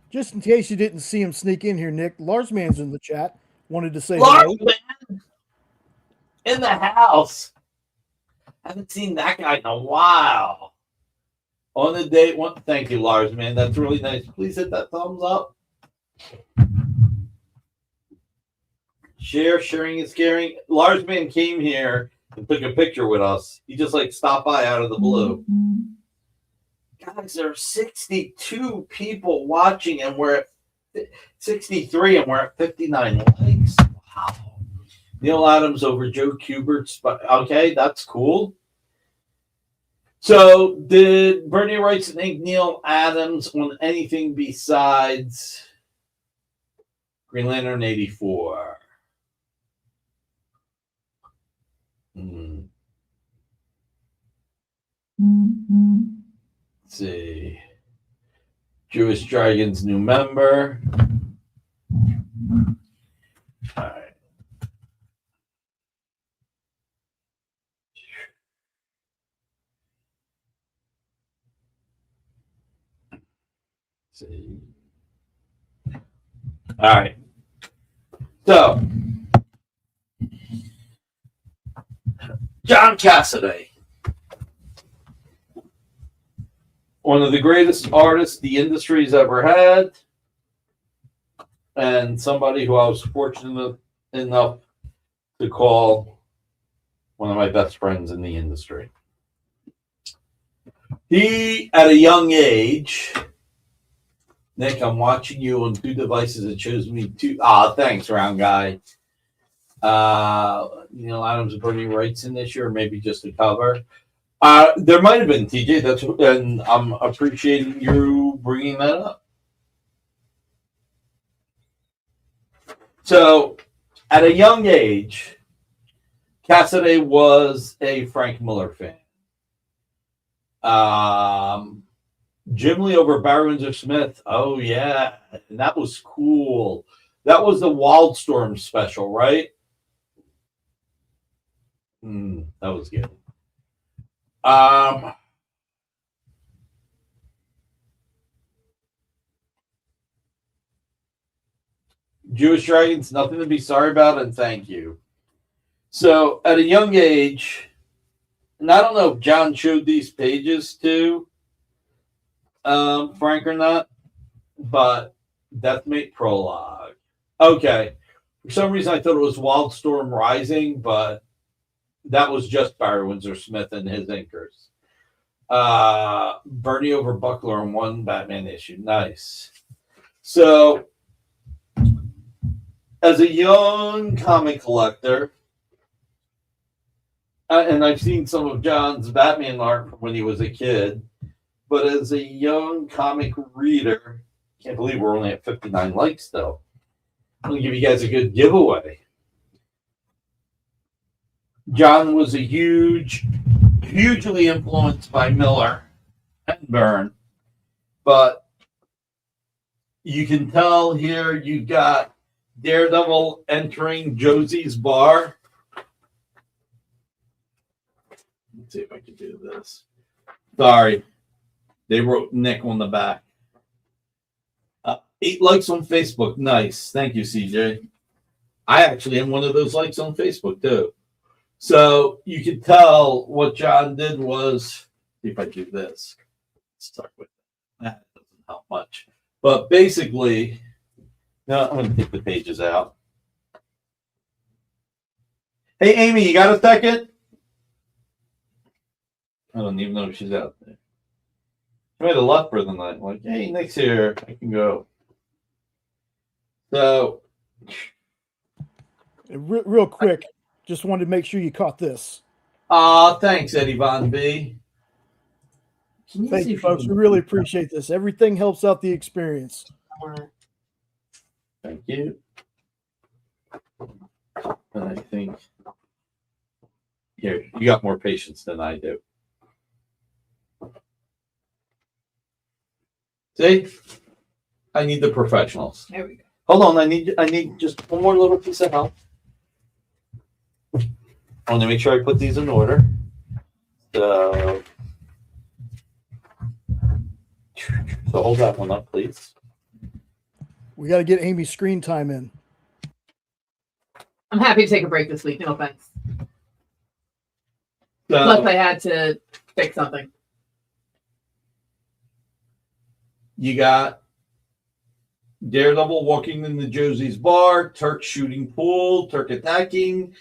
Just in case you didn't see him sneak in here, Nick, Lars Man's in the chat. Wanted to say Lars hello. Man in the house. Haven't seen that guy in a while. On the date one. Thank you, Lars, man. That's really nice. Please hit that thumbs up. Sharing is caring. Lars Man came here and took a picture with us. He just stopped by out of the blue. Guys, there are 62 people watching, and we're at 63, and we're at 59 likes. Wow. Neil Adams over Joe Kubert's. Okay, that's cool. So, did Bernie Wrightson ink Neil Adams on anything besides Green Lantern 84? Let's see. Jewish Dragon's new member. All right. Let's see. All right. So, John Cassaday. One of the greatest artists the industry's ever had, and somebody who I was fortunate enough to call one of my best friends in the industry. He, at a young age, Nick, I'm watching you on 2 devices. It shows me 2. Thanks, round guy. Neil Adams and Bernie Wrightson this year, or maybe just a cover. There might have been, TJ. And I'm appreciating you bringing that up. So, at a young age, Cassaday was a Frank Miller fan. Jim Lee over Barry Windsor Smith. Oh, yeah. And that was cool. That was the Wildstorm special, right? That was good. Jewish Dragons, nothing to be sorry about, and thank you. So, at a young age, and I don't know if John showed these pages to Frank or not, but Deathmate Prologue. Okay. For some reason, I thought it was Wildstorm Rising, but that was just Barry Windsor Smith and his inkers. Bernie over Buckler on 1 Batman issue. Nice. So, as a young comic collector, and I've seen some of John's Batman art from when he was a kid. But as a young comic reader, can't believe we're only at 59 likes, though. I'm going to give you guys a good giveaway. John was a hugely influenced by Miller and Byrne. But you can tell here you got Daredevil entering Josie's bar. Let's see if I can do this. Sorry. They wrote Nick on the back. 8 likes on Facebook. Nice. Thank you, CJ. I actually am one of those likes on Facebook, too. So you can tell what John did was, see if I do this. Start with that. Doesn't help much. But basically, no, I'm going to take the pages out. Hey, Amy, you got a second? I don't even know if she's out there. She might have left for the night. Like, hey, Nick's here. I can go. So, real quick, just wanted to make sure you caught this. Thanks, Eddie Von B. Thank you, folks. We really appreciate this. Everything helps out the experience. Thank you. And I think here, you got more patience than I do. See? I need the professionals. There we go. Hold on, I need just one more little piece of help. I want to make sure I put these in order. So hold that one up, please. We got to get Amy's screen time in. I'm happy to take a break this week. No offense. So, Unless I had to fix something. you got Daredevil walking into Josie's bar, Turk shooting pool, Turk attacking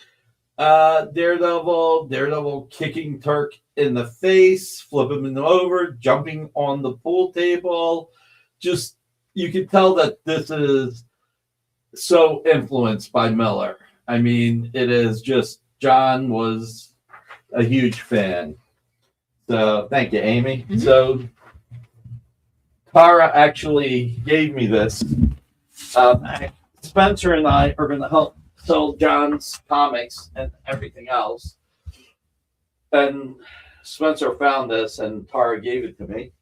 Daredevil kicking Turk in the face, flipping him over, jumping on the pool table. Just, you can tell that this is so influenced by Miller. I mean, it is just, John was a huge fan. So thank you, Amy. Mm-hmm. So Tara actually gave me this. Spencer and I are going to help sell John's comics and everything else. And Spencer found this and Tara gave it to me.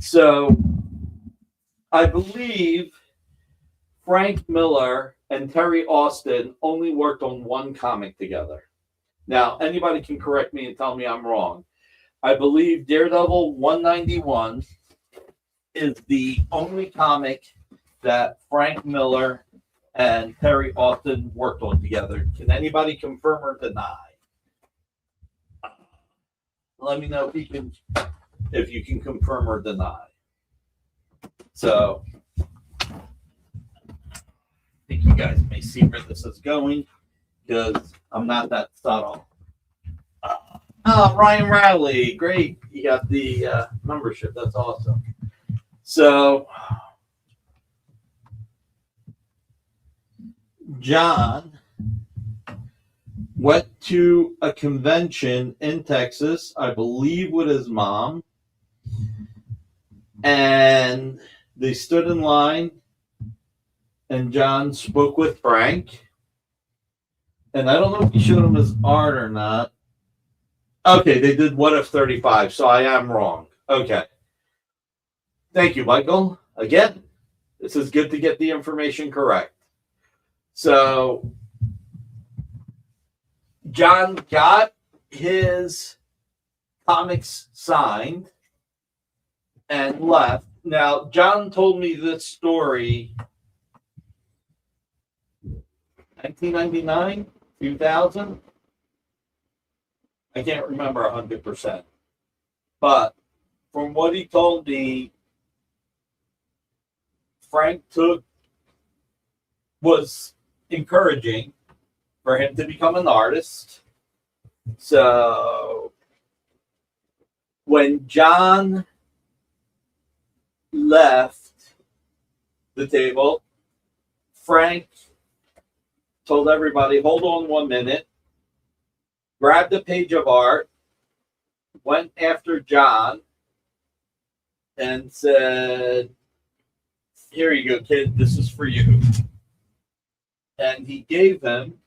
So I believe Frank Miller and Terry Austin only worked on one comic together. Now, anybody can correct me and tell me I'm wrong. I believe Daredevil 191 is the only comic that Frank Miller and Terry Austin worked on together. Can anybody confirm or deny? Let me know if you can confirm or deny. So I think you guys may see where this is going because I'm not that subtle. Ryan Rowley, great. You got the membership. That's awesome. So John went to a convention in Texas, I believe with his mom, and they stood in line and John spoke with Frank. And I don't know if he showed him his art or not. Okay, they did What If 35, so I am wrong. Okay. Thank you, Michael. Again, this is good to get the information correct. So John got his comics signed and left. Now, John told me this story 1999, 2000. I can't remember 100%. But from what he told me, Frank was encouraging for him to become an artist. So when John left the table, Frank told everybody, hold on 1 minute. grabbed a page of art, went after John, and said, "Here you go, kid. This is for you." And he gave him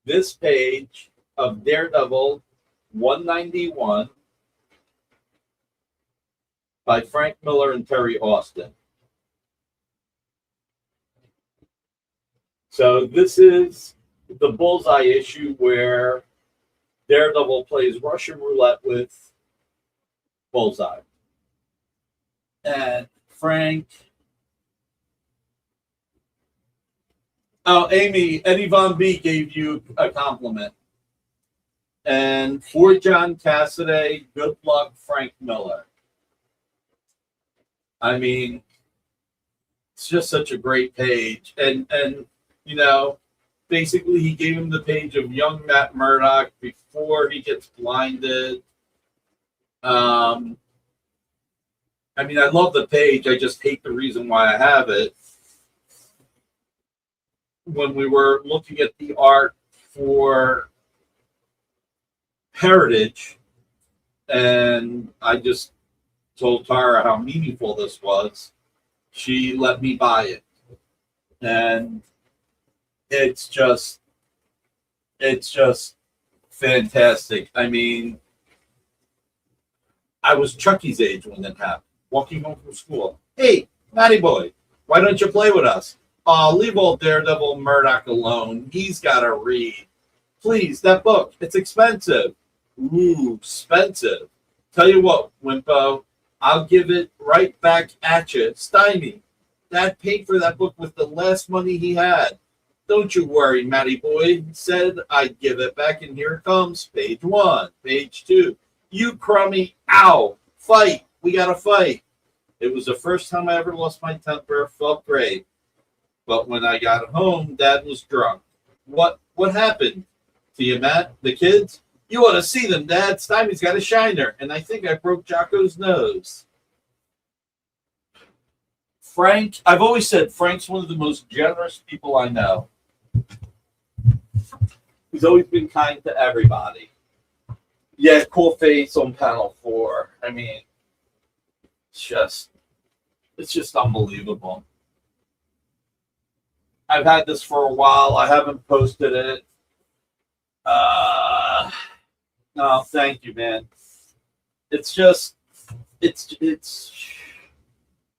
this page of Daredevil 191 by Frank Miller and Terry Austin. So this is the Bullseye issue where Daredevil plays Russian roulette with Bullseye. And Frank... Oh, Amy, Eddie Von B gave you a compliment. And for John Cassaday, good luck, Frank Miller. I mean, it's just such a great page. And you know, basically he gave him the page of young Matt Murdock before he gets blinded. I mean, I love the page. I just hate the reason why I have it. When we were looking at the art for Heritage, and I just told Tara how meaningful this was, she let me buy it. And it's just fantastic. I mean, I was Chucky's age when it happened, walking home from school. "Hey, Matty boy, why don't you play with us?" "Oh, leave old Daredevil Murdoch alone. He's got to read. Please, that book, it's expensive." "Ooh, expensive. Tell you what, Wimpo, I'll give it right back at you. Stymie, Dad paid for that book with the last money he had. Don't you worry, Matty boy. Said I'd give it back, and here it comes. Page 1, page 2. You crummy, ow, fight. We got to fight." It was the first time I ever lost my temper. Felt great. But when I got home, Dad was drunk. What happened to you, Matt? The kids? You ought to see them, Dad. Stymie's got a shiner, and I think I broke Jocko's nose. Frank, I've always said Frank's one of the most generous people I know. He's always been kind to everybody. Yeah, cool face on panel 4. I mean, it's just unbelievable. I've had this for a while. I haven't posted it. No, thank you, man. It's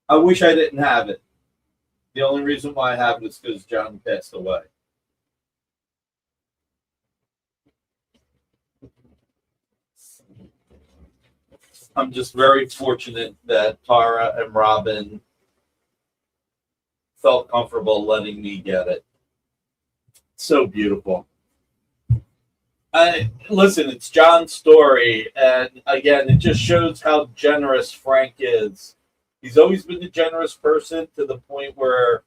I wish I didn't have it. The only reason why I have it is because John passed away. I'm just very fortunate that Tara and Robin felt comfortable letting me get it. So beautiful. Listen, it's John's story, and again, it just shows how generous Frank is. He's always been a generous person to the point where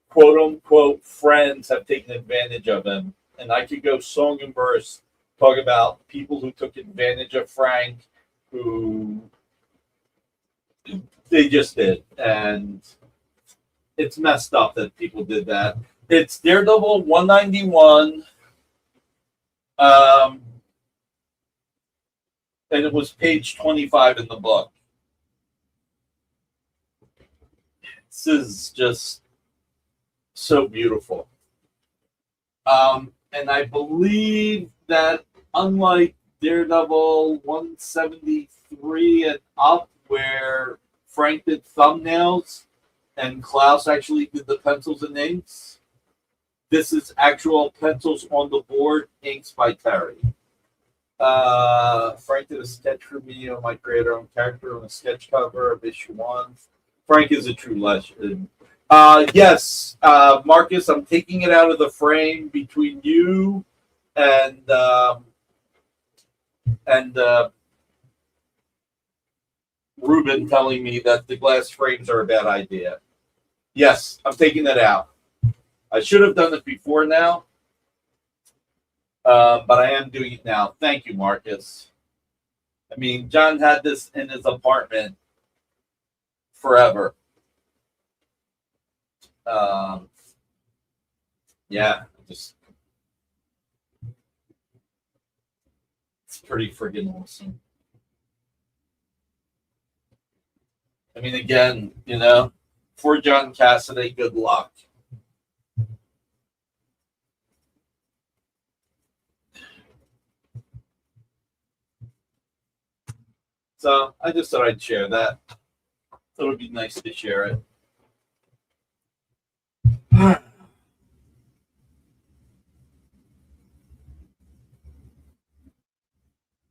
quote unquote friends have taken advantage of him. And I could go song and verse talk about people who took advantage of Frank, who they just did. And it's messed up that people did that. It's Daredevil 191. And it was page 25 in the book. This is just so beautiful. And I believe that unlike Daredevil 173 and up, where Frank did thumbnails and Klaus actually did the pencils and inks, this is actual pencils on the board, inks by Terry. Frank did a sketch for me on my creator own character on a sketch cover of issue 1. Frank is a true legend. Yes, Marcus, I'm taking it out of the frame between you and Ruben telling me that the glass frames are a bad idea. Yes, I'm taking that out. I should have done it before now, but I am doing it now. Thank you, Marcus. I mean, John had this in his apartment forever. Yeah, just pretty friggin' awesome. I mean, again, you know, for John Cassidy, good luck. So I just thought I'd share that. Thought it'd be nice to share it.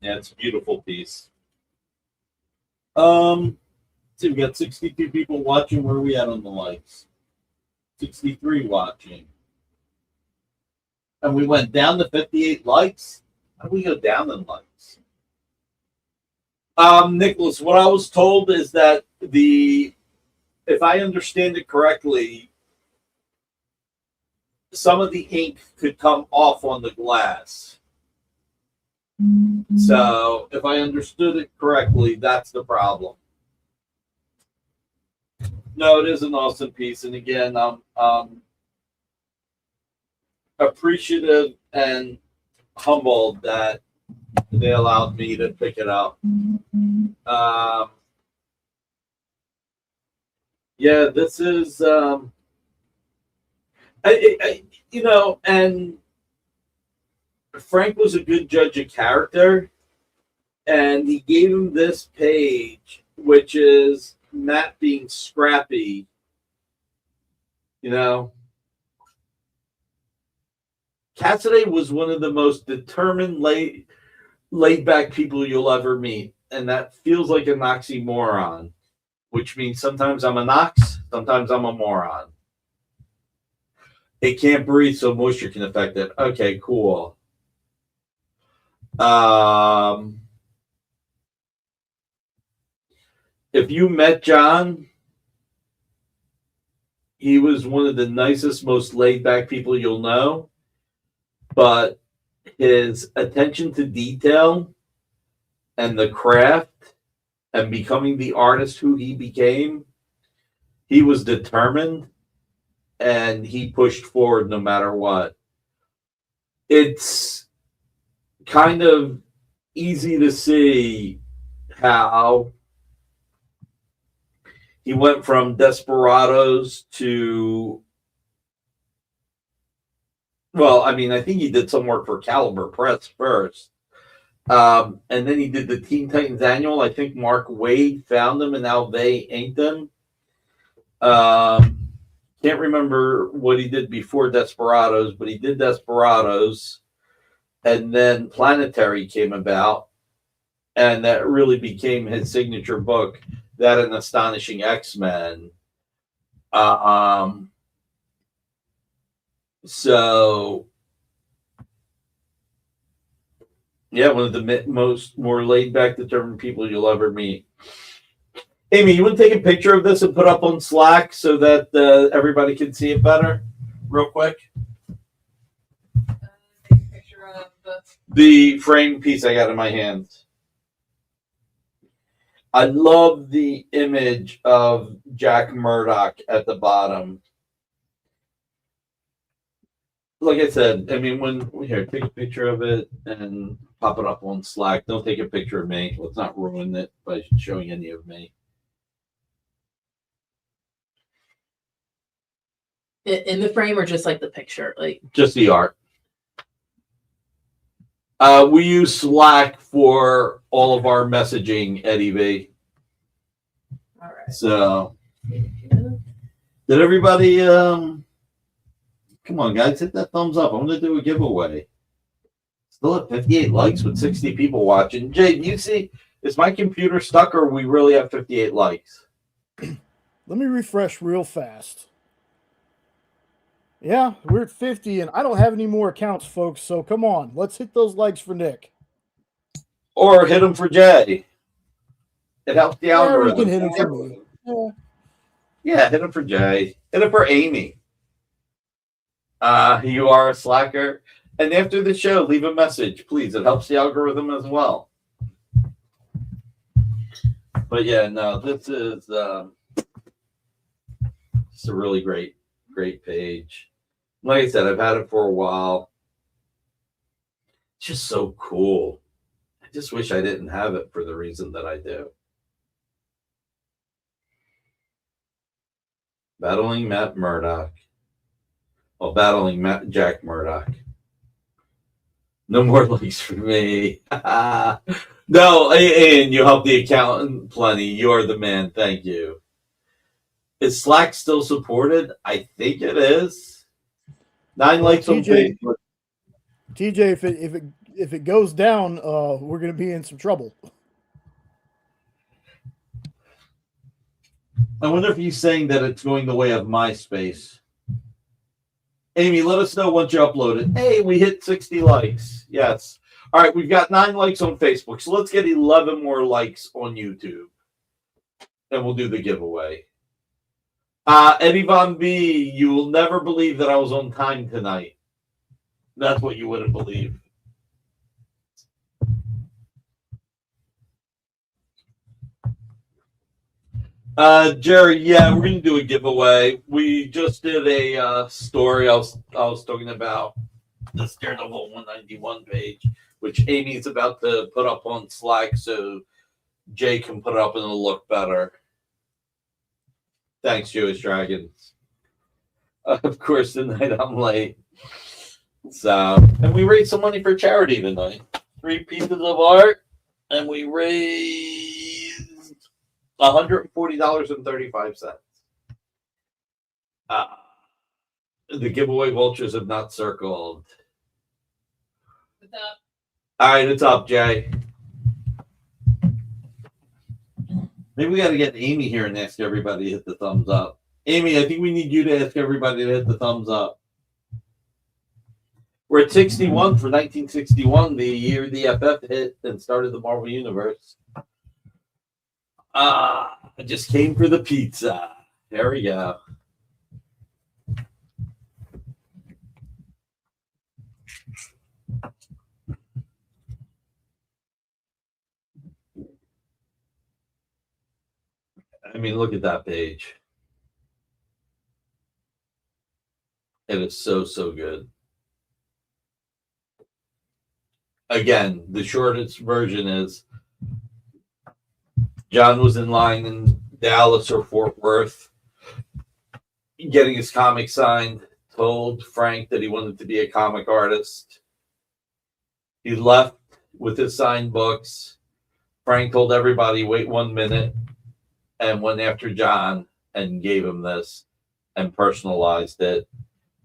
Yeah, it's a beautiful piece. So we got 62 people watching. Where are we at on the likes? 63 watching. And we went down to 58 likes. How do we go down in likes? Nicholas, what I was told is that if I understand it correctly, some of the ink could come off on the glass. So if I understood it correctly, that's the problem. No, it is an awesome piece. And again, I'm appreciative and humbled that they allowed me to pick it up. Yeah, this is, you know, and Frank was a good judge of character, and he gave him this page, which is Matt being scrappy, you know. Cassidy was one of the most determined, laid back people you'll ever meet, and that feels like an oxymoron, which means sometimes I'm a Knox, sometimes I'm a moron. It can't breathe, so moisture can affect it. Okay, cool. If you met John, he was one of the nicest, most laid back people you'll know. But his attention to detail and the craft and becoming the artist who he became, he was determined and he pushed forward no matter what. It's kind of easy to see how he went from Desperados to, well, I mean, I think he did some work for Caliber Press first. And then he did the Teen Titans Annual. I think Mark Waid found them and now they inked them. Can't remember what he did before Desperados, but he did Desperados. And then Planetary came about. And that really became his signature book, that and Astonishing X-Men. So, yeah, one of the more laid-back, determined people you'll ever meet. Amy, you want to take a picture of this and put up on Slack so that everybody can see it better, real quick? Take a picture of the frame piece I got in my hands. I love the image of Jack Murdoch at the bottom. Like I said, I mean, here, take a picture of it and pop it up on Slack. Don't take a picture of me. Let's not ruin it by showing any of me. In the frame or just like the picture? Like just the art. We use Slack for all of our messaging, Eddie V. All right. So, did everybody? Come on, guys, hit that thumbs up. I'm gonna do a giveaway. Still at 58 likes with 60 people watching. Jay, do you see? Is my computer stuck, or we really have 58 likes? Let me refresh real fast. Yeah, we're at 50, and I don't have any more accounts, folks. So come on, let's hit those likes for Nick. Or hit them for Jay. It helps the algorithm. We can hit him for me. Yeah, hit him for Jay. Hit him for Amy. You are a slacker. And after the show, leave a message, please. It helps the algorithm as well. But yeah, no, this is it's a really great page. Like I said, I've had it for a while. It's just so cool. just wish I didn't have it for the reason that I do. Battling Matt Murdock. Well, battling Jack Murdock. No more likes for me. No, and you helped the accountant plenty. You're the man. Thank you. Is Slack still supported? I think it is. 9 likes on Facebook. TJ, if it goes down, we're going to be in some trouble. I wonder if he's saying that it's going the way of MySpace. Amy, let us know once you upload it. Hey, we hit 60 likes. Yes. All right, we've got 9 likes on Facebook, so let's get 11 more likes on YouTube. And we'll do the giveaway. Eddie Von B, you will never believe that I was on time tonight. That's what you wouldn't believe. Jerry, yeah, we're gonna do a giveaway. We just did a story. I was talking about the Daredevil 191 page, which Amy's about to put up on Slack, so Jay can put it up and it'll look better. Thanks, Jewish Dragons. Of course, tonight I'm late. So, and we raised some money for charity tonight. 3 pieces of art, and we raised $140.35. The giveaway vultures have not circled. What's up? All right, it's up, Jay. Maybe we got to get Amy here and ask everybody to hit the thumbs up. Amy, I think we need you to ask everybody to hit the thumbs up. We're at 61 for 1961, the year the FF hit and started the Marvel Universe. I just came for the pizza. There we go. I mean, look at that page. It is so, so good. Again, the shortest version is John was in line in Dallas or Fort Worth getting his comic signed, told Frank that he wanted to be a comic artist. He left with his signed books. Frank told everybody, wait 1 minute, and went after John and gave him this and personalized it.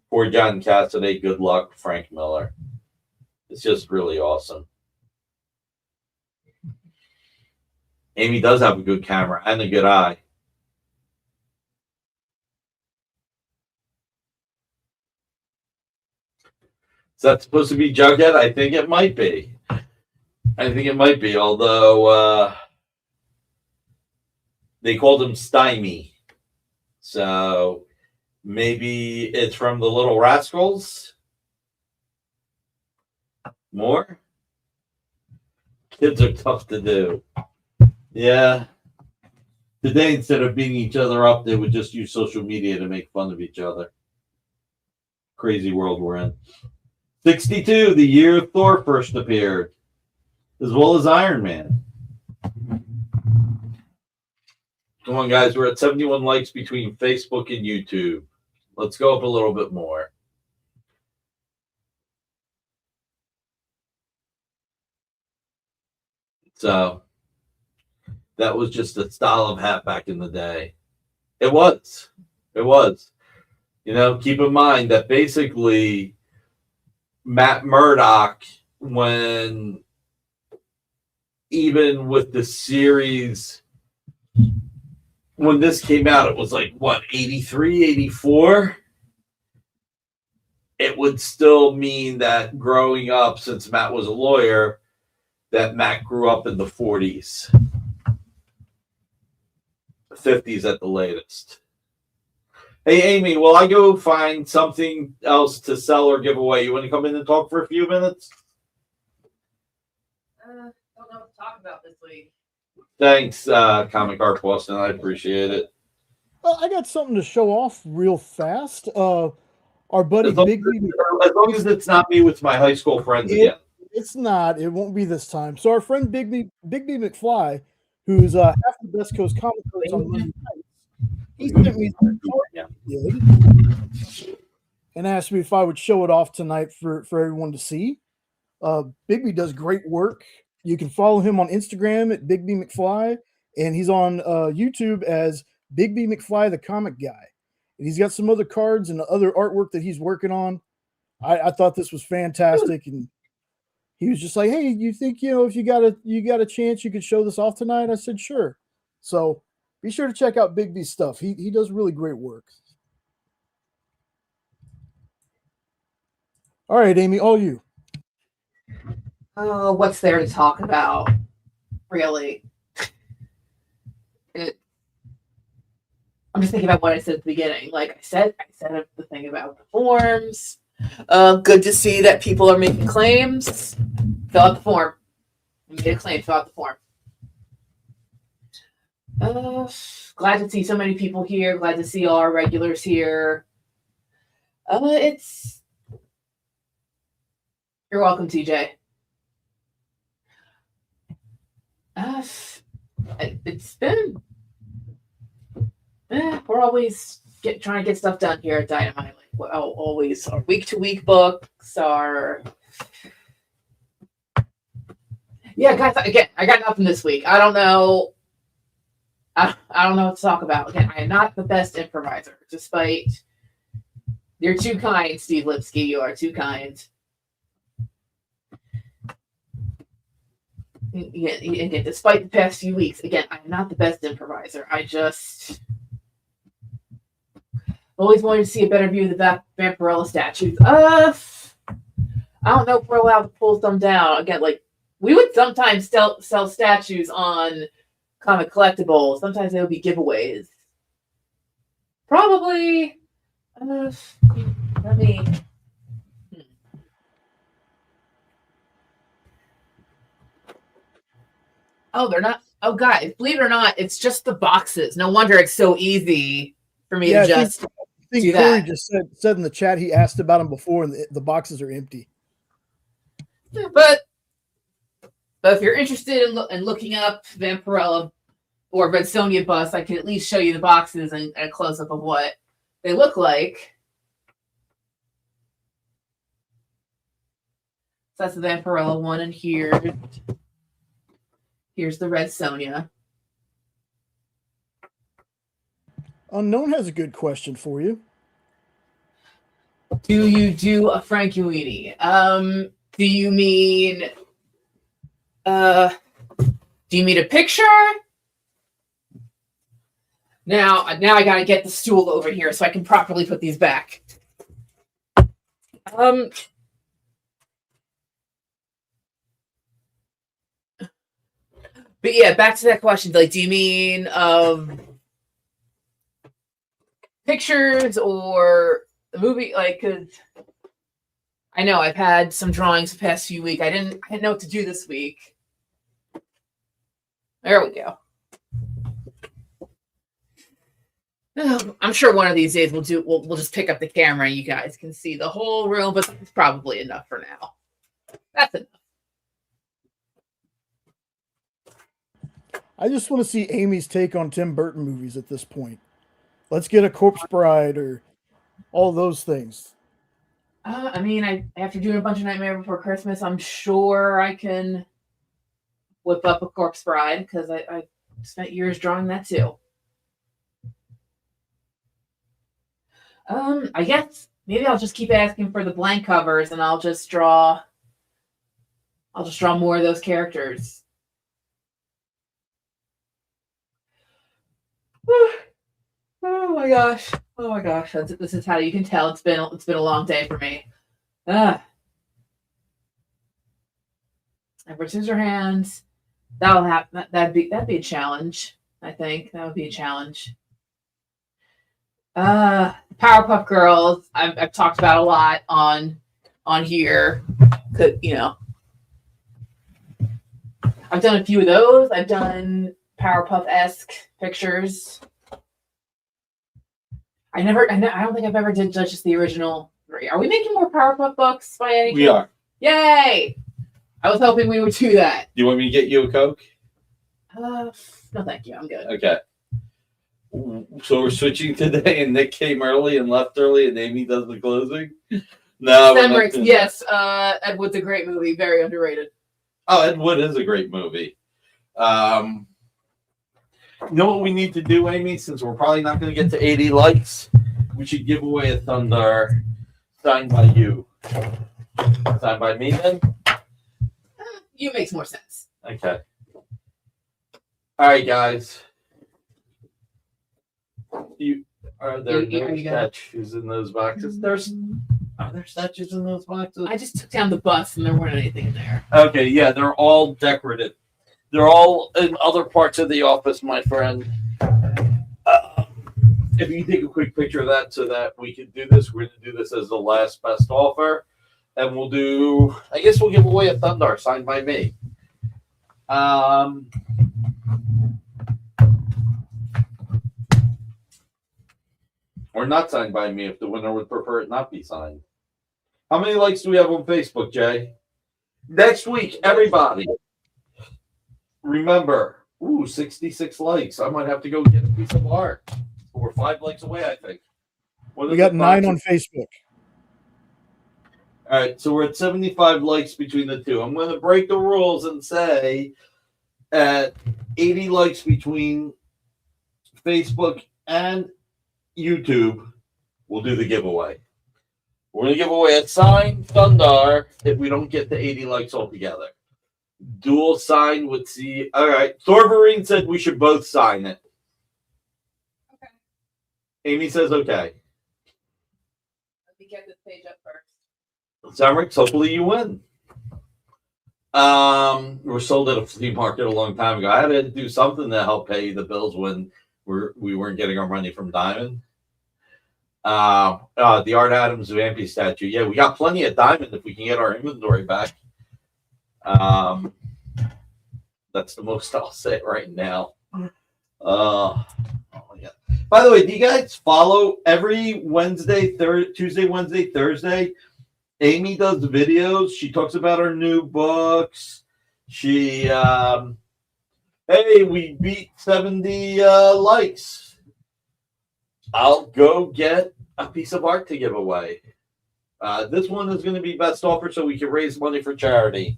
For John Cassaday, good luck, Frank Miller. It's just really awesome. Amy does have a good camera and a good eye. Is that supposed to be Jughead? I think it might be. Although they called him Stymie. So maybe it's from the Little Rascals? More? Kids are tough to do. Yeah. Today, instead of beating each other up, they would just use social media to make fun of each other. Crazy world we're in. 62, the year Thor first appeared, as well as Iron Man. Come on, guys. We're at 71 likes between Facebook and YouTube. Let's go up a little bit more. So that was just a style of hat back in the day. It was. You know, keep in mind that basically Matt Murdock, when even with the series, when this came out, it was like, what, 83, 84? It would still mean that growing up, since Matt was a lawyer, that Matt grew up in the 40s. 50s at the latest. Hey, Amy, will I go find something else to sell or give away? You want to come in and talk for a few minutes? Don't know what to talk about this week. Thanks, Comic Art Boston. I appreciate it. Well, I got something to show off real fast. Our buddy As long Bigby. as it's not me with my high school friends again. It's not. It won't be this time. So our friend Big B McFly, who's half the Best Coast comic cards on Monday nights, he sent me the card he did and asked me if I would show it off tonight for everyone to see. Bigby does great work. You can follow him on Instagram at Bigby McFly, and he's on YouTube as Bigby McFly, the comic guy. And he's got some other cards and other artwork that he's working on. I thought this was fantastic, and he was just like, "Hey, you think if you got a chance, you could show this off tonight?" I said, "Sure." So be sure to check out Bigby's stuff. He does really great work. All right, Amy, all you. Oh, what's there to talk about? Really? I'm just thinking about what I said at the beginning. Like I said the thing about the forms. Good to see that people are making claims. Fill out the form. You made a claim. Fill out the form. Glad to see so many people here. Glad to see all our regulars here. You're welcome, TJ. It's been. We're always trying to get stuff done here at Dynamite. Like always, our week-to-week books are. Yeah, guys. Again, I got nothing this week. I don't know. I don't know what to talk about. Again, I am not the best improviser, despite. You're too kind, Steve Lipsky. You are too kind. Again, despite the past few weeks, again, I'm not the best improviser. I just always wanted to see a better view of the Vampirella statues. I don't know if we're allowed to pull some down. Again, like we would sometimes sell statues on Comic Collectibles. Sometimes they would be giveaways. Probably. Let me. Oh, they're not. Oh, guys, believe it or not, it's just the boxes. No wonder it's so easy for me to just I think do Corey that. just said in the chat he asked about them before, and the boxes are empty. But if you're interested in looking up Vampirella or Red Sonja bust, I can at least show you the boxes and a close up of what they look like. So that's the Vampirella one, and here's the Red Sonja. Unknown has a good question for you. Do you do a Frankenweenie? Do you mean a picture? Now I gotta get the stool over here so I can properly put these back. But yeah, back to that question. Like, do you mean pictures or the movie? Like, cause I know I've had some drawings the past few weeks. I didn't know what to do this week. There we go. I'm sure one of these days we'll just pick up the camera and you guys can see the whole room, but it's probably enough for now. That's enough. I just want to see Amy's take on Tim Burton movies at this point. Let's get a Corpse Bride or all those things. I mean, after doing a bunch of Nightmare Before Christmas, I'm sure I can whip up a Corpse Bride because I spent years drawing that too. I guess maybe I'll just keep asking for the blank covers and I'll just draw more of those characters. Oh my gosh. This is how you can tell it's been a long day for me. Edward Scissorhands. That'll happen. That'd be a challenge. I think that would be a challenge. Powerpuff Girls. I've talked about a lot on here. I've done a few of those. I've done Powerpuff-esque pictures. I don't think I've ever did just the original 3. Are we making more Powerpuff books by any chance? We are. Yay! I was hoping we would do that. Do you want me to get you a Coke? No, thank you. I'm good. Okay. So we're switching today, and Nick came early and left early, and Amy does the closing? No. Stemricks, yes. Ed Wood's a great movie. Very underrated. Oh, Ed Wood is a great movie. You know what we need to do, Amy? Since we're probably not going to get to 80 likes, we should give away a Thunder signed by you. Signed by me, then? You makes more sense. Okay. All right, guys. Are there no statues in those boxes? Are there statues in those boxes? I just took down the bus and there weren't anything in there. Okay, yeah, they're all decorative. They're all in other parts of the office, my friend. If you take a quick picture of that so that we can do this, we're going to do this as the last best offer. And we'll give away a Thunder signed by me. Or not signed by me if the winner would prefer it not be signed. How many likes do we have on Facebook, Jay? Next week, everybody. Remember, 66 likes. I might have to go get a piece of art. We're 5 likes away, I think. We got 9 on Facebook. All right, so we're at 75 likes between the two. I'm going to break the rules and say at 80 likes between Facebook and YouTube, we'll do the giveaway. We're going to give away a signed Thunder if we don't get to 80 likes altogether. Dual sign would see. All right. Thorverine said we should both sign it. Okay. Amy says okay. Let me get this page up first. Sumricks, hopefully you win. We were sold at a flea market a long time ago. I had to do something to help pay the bills when we weren't getting our money from Diamond. The Art Adams Vampy statue. Yeah, we got plenty of Diamond if we can get our inventory back. That's the most I'll say right now. Oh yeah. By the way, do you guys follow every Wednesday, Tuesday, Wednesday, Thursday? Amy does videos. She talks about her new books. She, hey, we beat 70 likes. I'll go get a piece of art to give away. This one is going to be best offer so we can raise money for charity.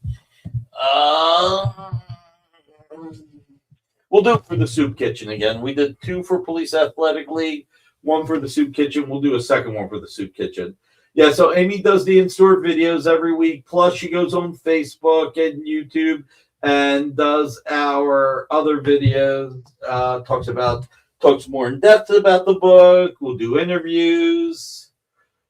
We'll do it for the Soup Kitchen again. We did 2 for Police Athletic League, 1 for the Soup Kitchen. We'll do a second one for the Soup Kitchen. Yeah, so Amy does the in-store videos every week. Plus, she goes on Facebook and YouTube and does our other videos. Talks more in depth about the book. We'll do interviews.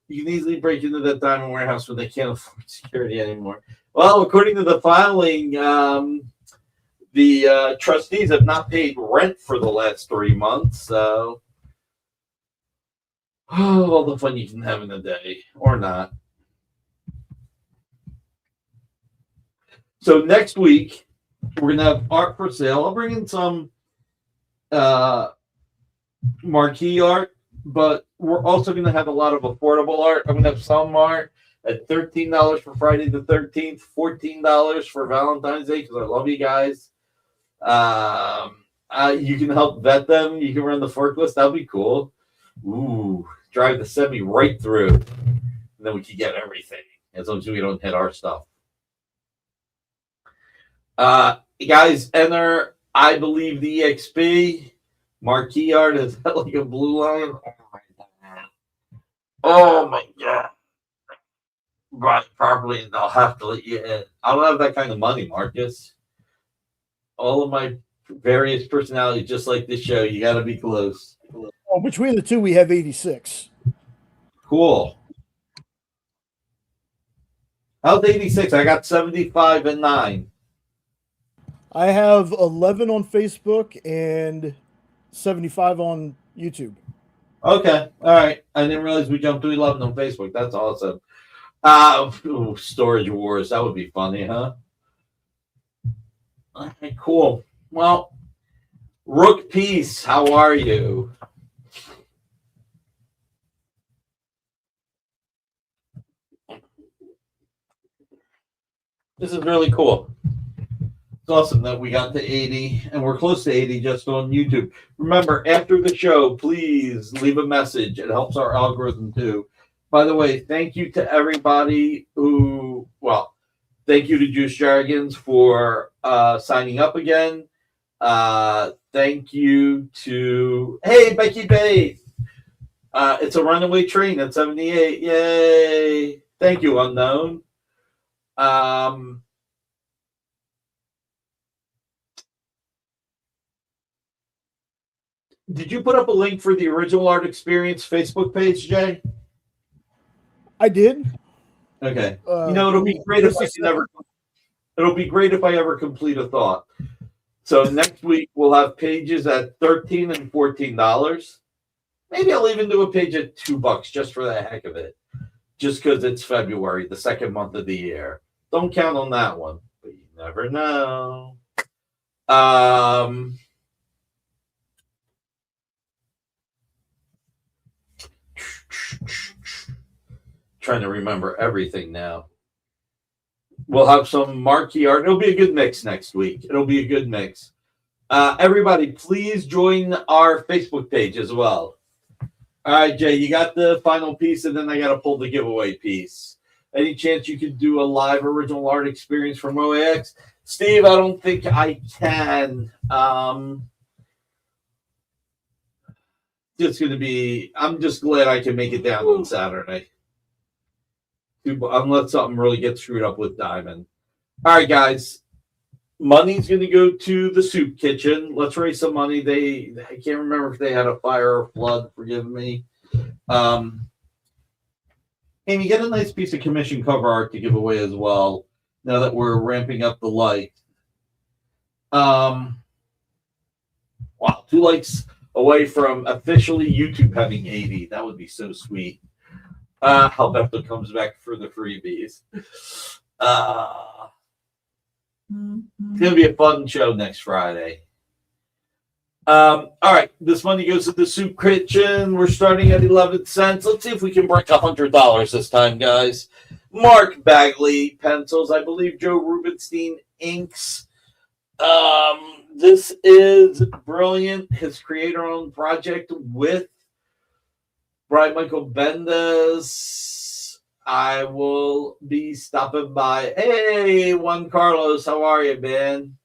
You can easily break into that diamond warehouse when they can't afford security anymore. Well, according to the filing, the trustees have not paid rent for the last 3 months. So, all the fun you can have in a day, or not. So next week, we're going to have art for sale. I'll bring in some marquee art, but we're also going to have a lot of affordable art. I'm going to have some art at $13 for Friday the 13th, $14 for Valentine's Day, because I love you guys. You can help vet them. You can run the forklift. That'll be cool. Ooh, drive the semi right through. And then we can get everything, as long as we don't hit our stuff. Guys, enter, I believe, the EXP. Marquee art is that like a blue line? Oh my god. Right, probably they'll have to let you in. I don't have that kind of money, Marcus. All of my various personalities, just like this show, you got to be close. Well, between the two, we have 86. Cool. How's 86? I got 75 and 9. I have 11 on Facebook and 75 on YouTube. Okay. All right. I didn't realize we jumped to 11 on Facebook. That's awesome. Storage Wars. That would be funny, huh? Okay, cool. Well, Rook Peace, how are you? This is really cool. It's awesome that we got to 80, and we're close to 80 just on YouTube. Remember, after the show, please leave a message. It helps our algorithm too. By the way, thank you to everybody who, well, thank you to Juice Jargons for signing up again. Thank you to, hey, Becky Bay. It's a runaway train at 78. Yay. Thank you, Unknown. Did you put up a link for the Original Art Experience Facebook page, Jay? I did. Okay. It'll be great if I never. It'll be great if I ever complete a thought. So next week we'll have pages at $13 and $14. Maybe I'll even do a page at $2 just for the heck of it, just because it's February, the second month of the year. Don't count on that one, but you never know. Trying to remember everything now. We'll have some marquee art. It'll be a good mix next week. It'll be a good mix. Everybody, please join our Facebook page as well. All right, Jay, you got the final piece, and then I got to pull the giveaway piece. Any chance you could do a live original art experience from OAX? Steve, I don't think I can. It's going to be, I'm just glad I can make it down on Saturday. Unless something really gets screwed up with Diamond. All right, guys. Money's going to go to the soup kitchen. Let's raise some money. I can't remember if they had a fire or flood. Forgive me. Amy, get a nice piece of commission cover art to give away as well. Now that we're ramping up the light. Wow, 2 likes away from officially YouTube having 80. That would be so sweet. Alberto comes back for the freebies. It's going to be a fun show next Friday. All right, this money goes to the soup kitchen. We're starting at 11 cents. Let's see if we can break $100 this time, guys. Mark Bagley pencils. I believe Joe Rubenstein inks. This is brilliant. His creator-owned project with Brian Michael Bendis. I will be stopping by. Hey, Juan Carlos, how are you, man?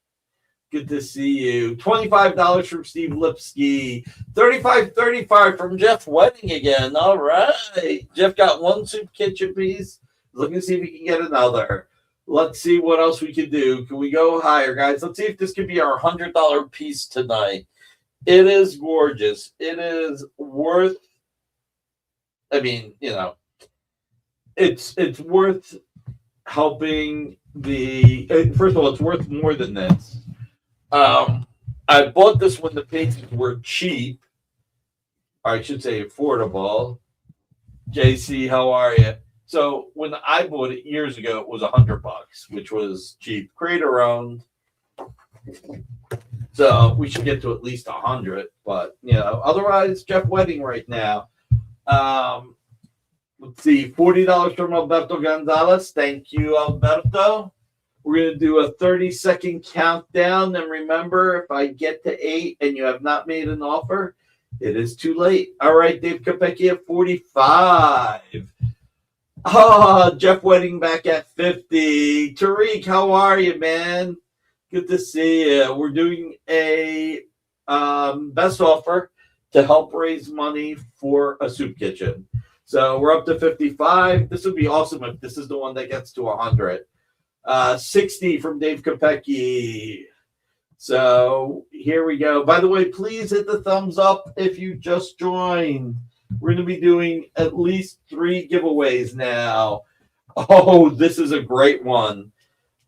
Good to see you. $25 from Steve Lipsky. $35.35 from Jeff Wedding again. All right. Jeff got 1 soup kitchen piece. Looking to see if we can get another. Let's see what else we can do. Can we go higher, guys? Let's see if this could be our $100 piece tonight. It is gorgeous. It is worth, I mean, it's worth helping the, first of all, it's worth more than this. I bought this when the paintings were cheap, or I should say affordable. JC, how are you? So when I bought it years ago, it was $100, which was cheap, creator owned. So we should get to at least 100, but otherwise, Jeff Wedding right now. Let's see, $40 from Alberto Gonzalez. Thank you, Alberto. We're going to do a 30-second countdown. And remember, if I get to 8 and you have not made an offer, it is too late. All right, Dave Kopecki at 45. Jeff Wedding back at 50. Tariq, how are you, man? Good to see you. We're doing a best offer to help raise money for a soup kitchen. So we're up to 55. This would be awesome if this is the one that gets to 100. 60 from Dave Kopecki. So here we go. By the way, please hit the thumbs up if you just joined. We're going to be doing at least 3 giveaways now. Oh, this is a great one.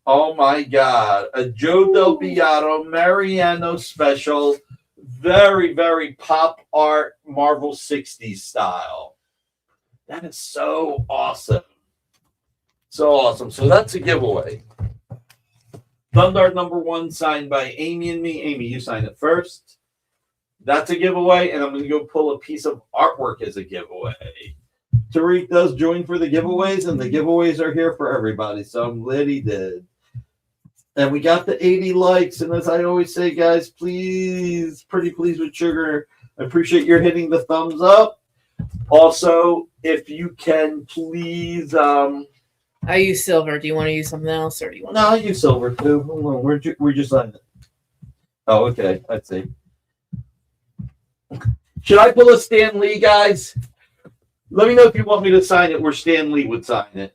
Oh my God. A Joe Del Piero Mariano special. Very, very pop art Marvel 60s style. That is so awesome. So awesome. So that's a giveaway. Thundart number 1 signed by Amy and me. Amy, you sign it first. That's a giveaway. And I'm going to go pull a piece of artwork as a giveaway. Tariq does join for the giveaways, and the giveaways are here for everybody. So I'm glad he did. And we got the 80 likes. And as I always say, guys, please, pretty please with sugar. I appreciate your hitting the thumbs up. Also, if you can please, I use silver. Do you want to use something else, or do you want? no, I use silver too. Hold on, we're just on it. Oh, okay. Let's see. Should I pull a Stan Lee, guys? Let me know if you want me to sign it where Stan Lee would sign it.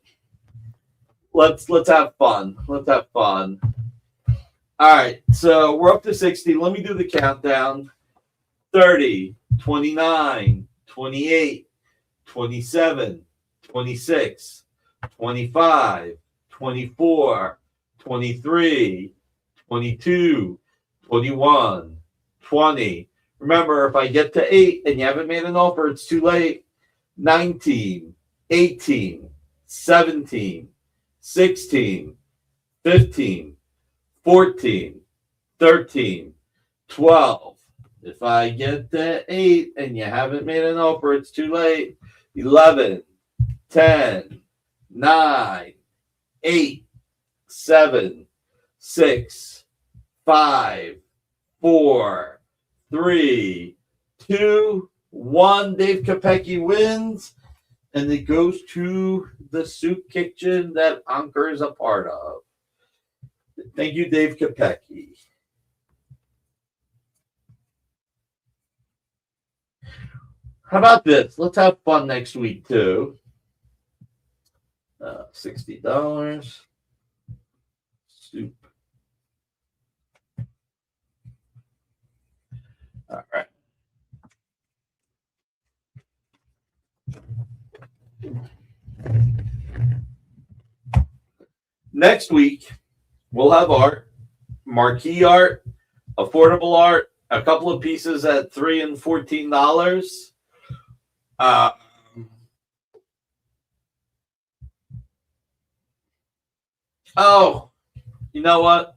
Let's have fun. Let's have fun. All right, so we're up to 60. Let me do the countdown. 30, 29, 28, 27, 26, 25, 24, 23, 22, 21, 20. Remember, if I get to 8 and you haven't made an offer, it's too late. 19, 18, 17, 16, 15, 14, 13, 12. If I get to 8 and you haven't made an offer, it's too late. 11, 10, 9, 8, 7, 6, 5, 4, 3, 2, 1. Dave Kopecki wins, and it goes to the soup kitchen that Anchor is a part of. Thank you, Dave Kopecki. How about this? Let's have fun next week, too. $60. Soup. All right. Next week, we'll have art, marquee art, affordable art, a couple of pieces at $3 and $14. Oh, you know what?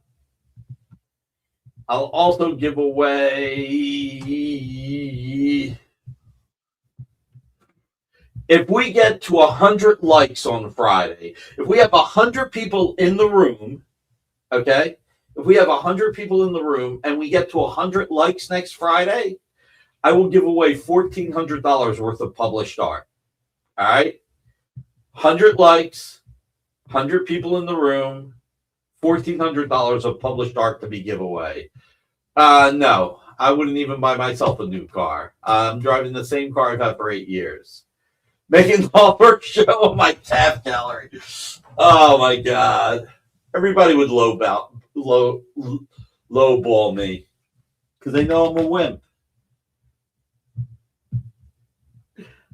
I'll also give away. If we get to 100 likes on Friday, if we have 100 people in the room, okay? If we have 100 people in the room and we get to 100 likes next Friday, I will give away $1,400 worth of published art. All right? 100 likes, 100 people in the room, $1,400 of published art to be giveaway. No, I wouldn't even buy myself a new car. I'm driving the same car I've had for 8 years. Making the first show on my Taft gallery. Oh my God. Everybody would lowball me because they know I'm a wimp.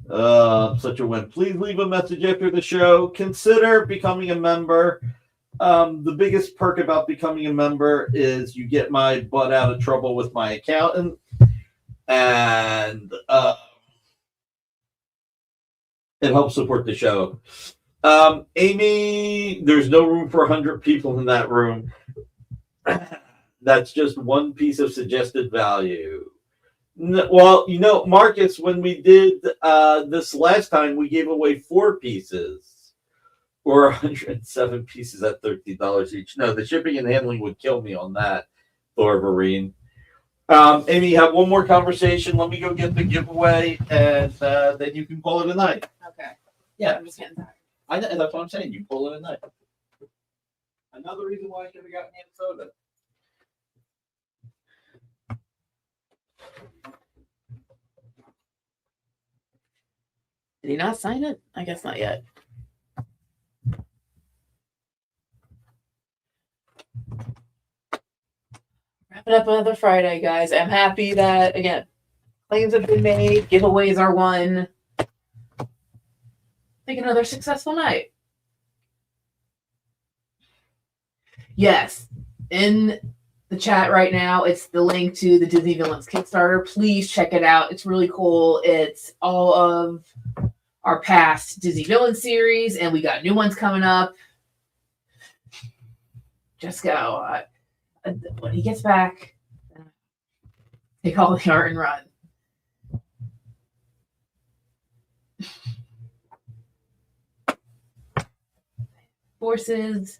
I'm such a wimp. Please leave a message after the show. Consider becoming a member. The biggest perk about becoming a member is you get my butt out of trouble with my accountant. And it helps support the show. Amy, there's no room for 100 people in that room. That's just one piece of suggested value. Well, you know, Marcus, when we did this last time, we gave away 4 pieces or 107 pieces at $13 each. No, the shipping and handling would kill me on that, Thorvarine. Amy, you have one more conversation. Let me go get the giveaway, and then you can call it a night. Okay. Yeah. I'm just getting tired. I know, that's what I'm saying. You call it a night. Another reason why I should have gotten soda. Did he not sign it? I guess not yet. Wrapping up another Friday, guys. I'm happy that, again, claims have been made, giveaways are won. I think another successful night. Yes, in the chat right now, it's the link to the Disney Villains Kickstarter. Please check it out. It's really cool. It's all of our past Disney Villain series, and we got new ones coming up. Just go. When he gets back, take all the art and run. Forces.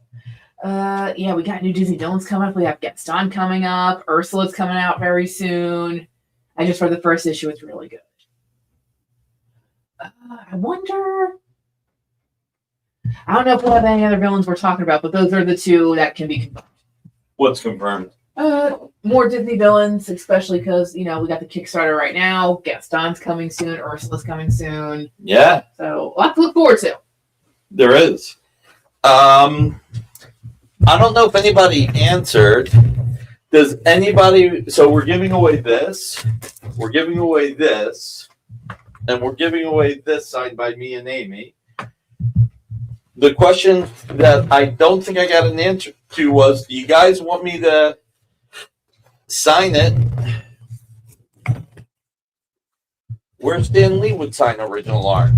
Yeah, we got new Disney villains coming up. We have Gaston coming up. Ursula's coming out very soon. I just read the first issue. It's really good. I wonder. I don't know if we'll have any other villains we're talking about, but those are the two that can be confirmed. What's confirmed? More Disney villains, especially because we got the Kickstarter right now. Gaston's coming soon. Ursula's coming soon. Yeah, So a lot to look forward to. there is. I don't know if anybody answered. Does anybody? So we're giving away this. We're giving away this, and we're giving away this signed by me and Amy. The question that I don't think I got an answer to was, do you guys want me to sign it where Stan Lee would sign original art?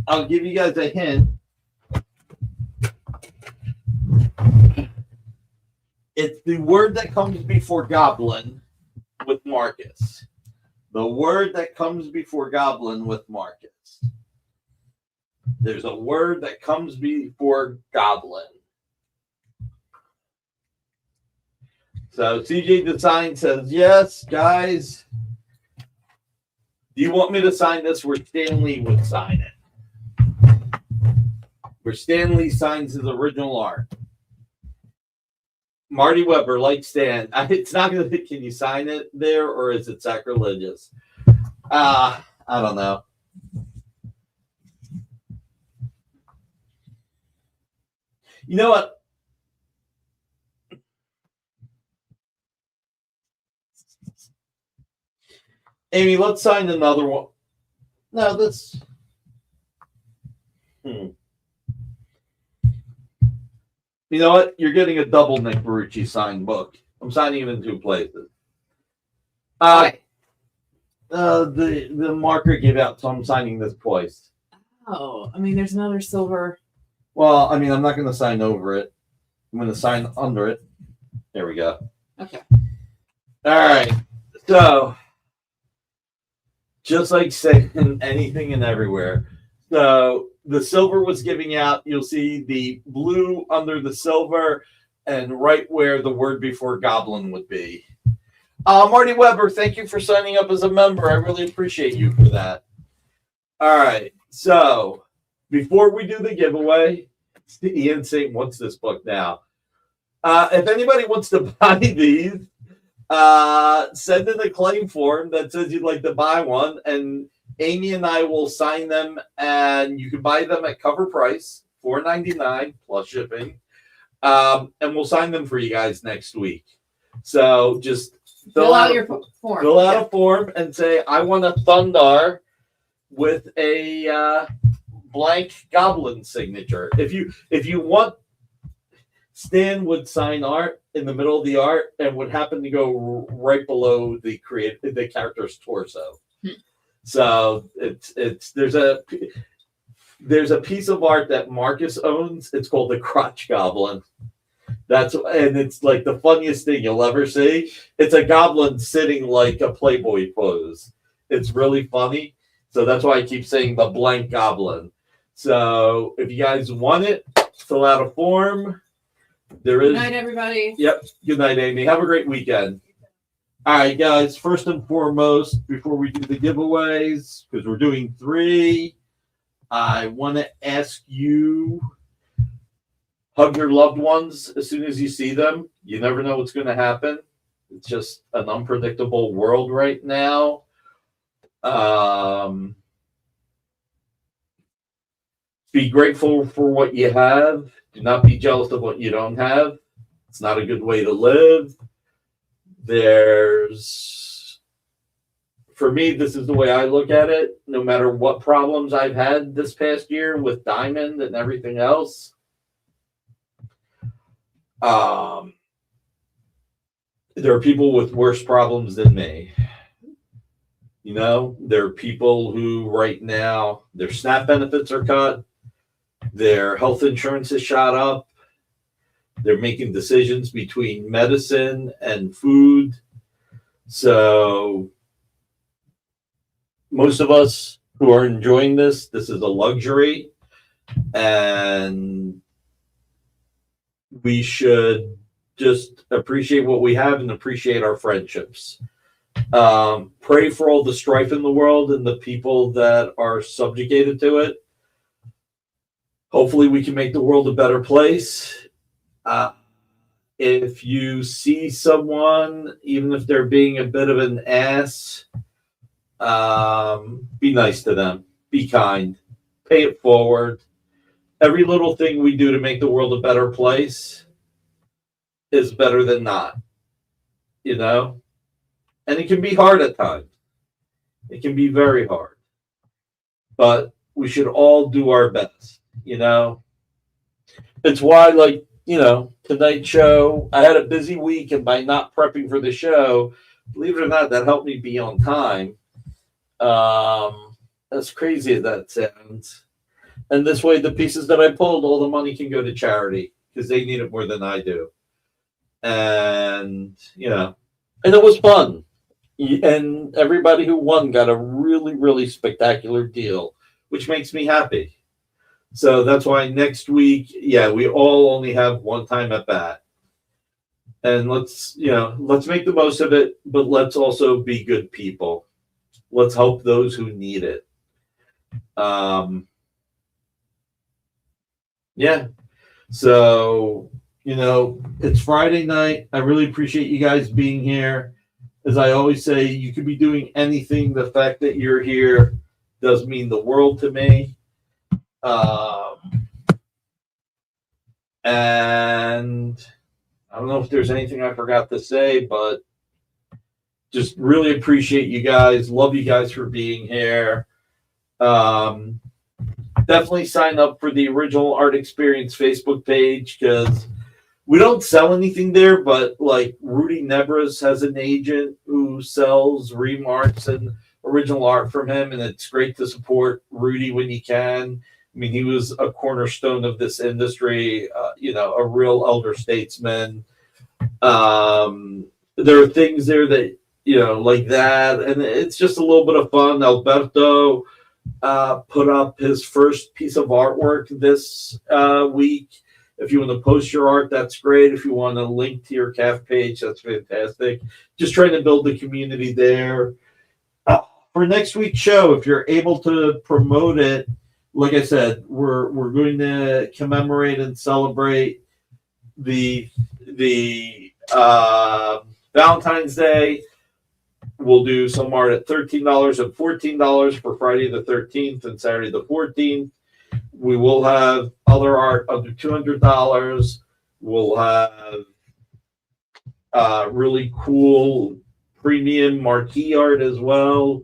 I'll give you guys a hint. It's the word that comes before goblin with Marcus. The word that comes before goblin with Marcus. There's a word that comes before goblin. So CJ Design says, yes, guys. Do you want me to sign this where Stan Lee would sign it? Where Stan Lee signs his original art. Marty Weber, like Stan. It's not going to be, can you sign it there or is it sacrilegious? I don't know. You know what? Amy, let's sign another one. No, this. You know what? You're getting a double Nick Barrucci signed book. I'm signing it in 2 places. The marker gave out, so I'm signing this twice. Oh, I mean, there's another silver. Well, I mean, I'm not going to sign over it. I'm going to sign under it. There we go. Okay. All right. So, just like saying anything and everywhere. So, the silver was giving out. You'll see the blue under the silver and right where the word before goblin would be. Marty Weber, thank you for signing up as a member. I really appreciate you for that. All right. So, before we do the giveaway, Ian saying, what's this book now? If anybody wants to buy these, send in a claim form that says you'd like to buy one, and Amy and I will sign them, and you can buy them at cover price, $4.99 plus shipping, and we'll sign them for you guys next week. So just fill out your form. Fill out a form and say, I want a Thundar with a blank goblin signature. If you want, Stan would sign art in the middle of the art and would happen to go right below the character's torso. So there's a piece of art that Marcus owns. It's called the Crotch Goblin. And it's like the funniest thing you'll ever see. It's a goblin sitting like a Playboy pose. It's really funny. So that's why I keep saying the blank goblin. So if you guys want it, fill out a form. Good night, everybody. Yep. Good night, Amy. Have a great weekend. All right, guys. First and foremost, before we do the giveaways, because we're doing 3, I want to ask you, hug your loved ones as soon as you see them. You never know what's going to happen. It's just an unpredictable world right now. Be grateful for what you have. Do not be jealous of what you don't have. It's not a good way to live. For me, this is the way I look at it. No matter what problems I've had this past year with Diamond and everything else, there are people with worse problems than me. You know, there are people who right now, their SNAP benefits are cut. Their health insurance is shot up. They're making decisions between medicine and food. So most of us who are enjoying this is a luxury. And we should just appreciate what we have and appreciate our friendships. Pray for all the strife in the world and the people that are subjugated to it. Hopefully we can make the world a better place. If you see someone, even if they're being a bit of an ass, be nice to them. Be kind. Pay it forward. Every little thing we do to make the world a better place is better than not. You know? And it can be hard at times. It can be very hard. But we should all do our best, you know? It's why, like, you know, tonight's show, I had a busy week, and by not prepping for the show, believe it or not, that helped me be on time. As crazy as that sounds. And this way, the pieces that I pulled, all the money can go to charity because they need it more than I do. And, you know, and it was fun. And everybody who won got a really, really spectacular deal, which makes me happy. So that's why next week, yeah, we all only have one time at bat. And let's make the most of it, but let's also be good people. Let's help those who need it. Yeah. So, you know, it's Friday night. I really appreciate you guys being here. As I always say, you could be doing anything. The fact that you're here does mean the world to me. And I don't know if there's anything I forgot to say, but just really appreciate you guys. Love you guys for being here. Definitely sign up for the Original Art Experience Facebook page because we don't sell anything there, but like Rudy Nebras has an agent who sells remarks and original art from him, and it's great to support Rudy when you can. I mean, he was a cornerstone of this industry, you know, a real elder statesman. There are things there that, you know, like that, and it's just a little bit of fun. Alberto put up his first piece of artwork this week. If you want to post your art, that's great. If you want to link to your CAF page, that's fantastic. Just trying to build the community there. For next week's show, if you're able to promote it, like I said, we're going to commemorate and celebrate the Valentine's Day. We'll do some art at $13 and $14 for Friday the 13th and Saturday the 14th. We will have other art under $200. We'll have really cool premium marquee art as well.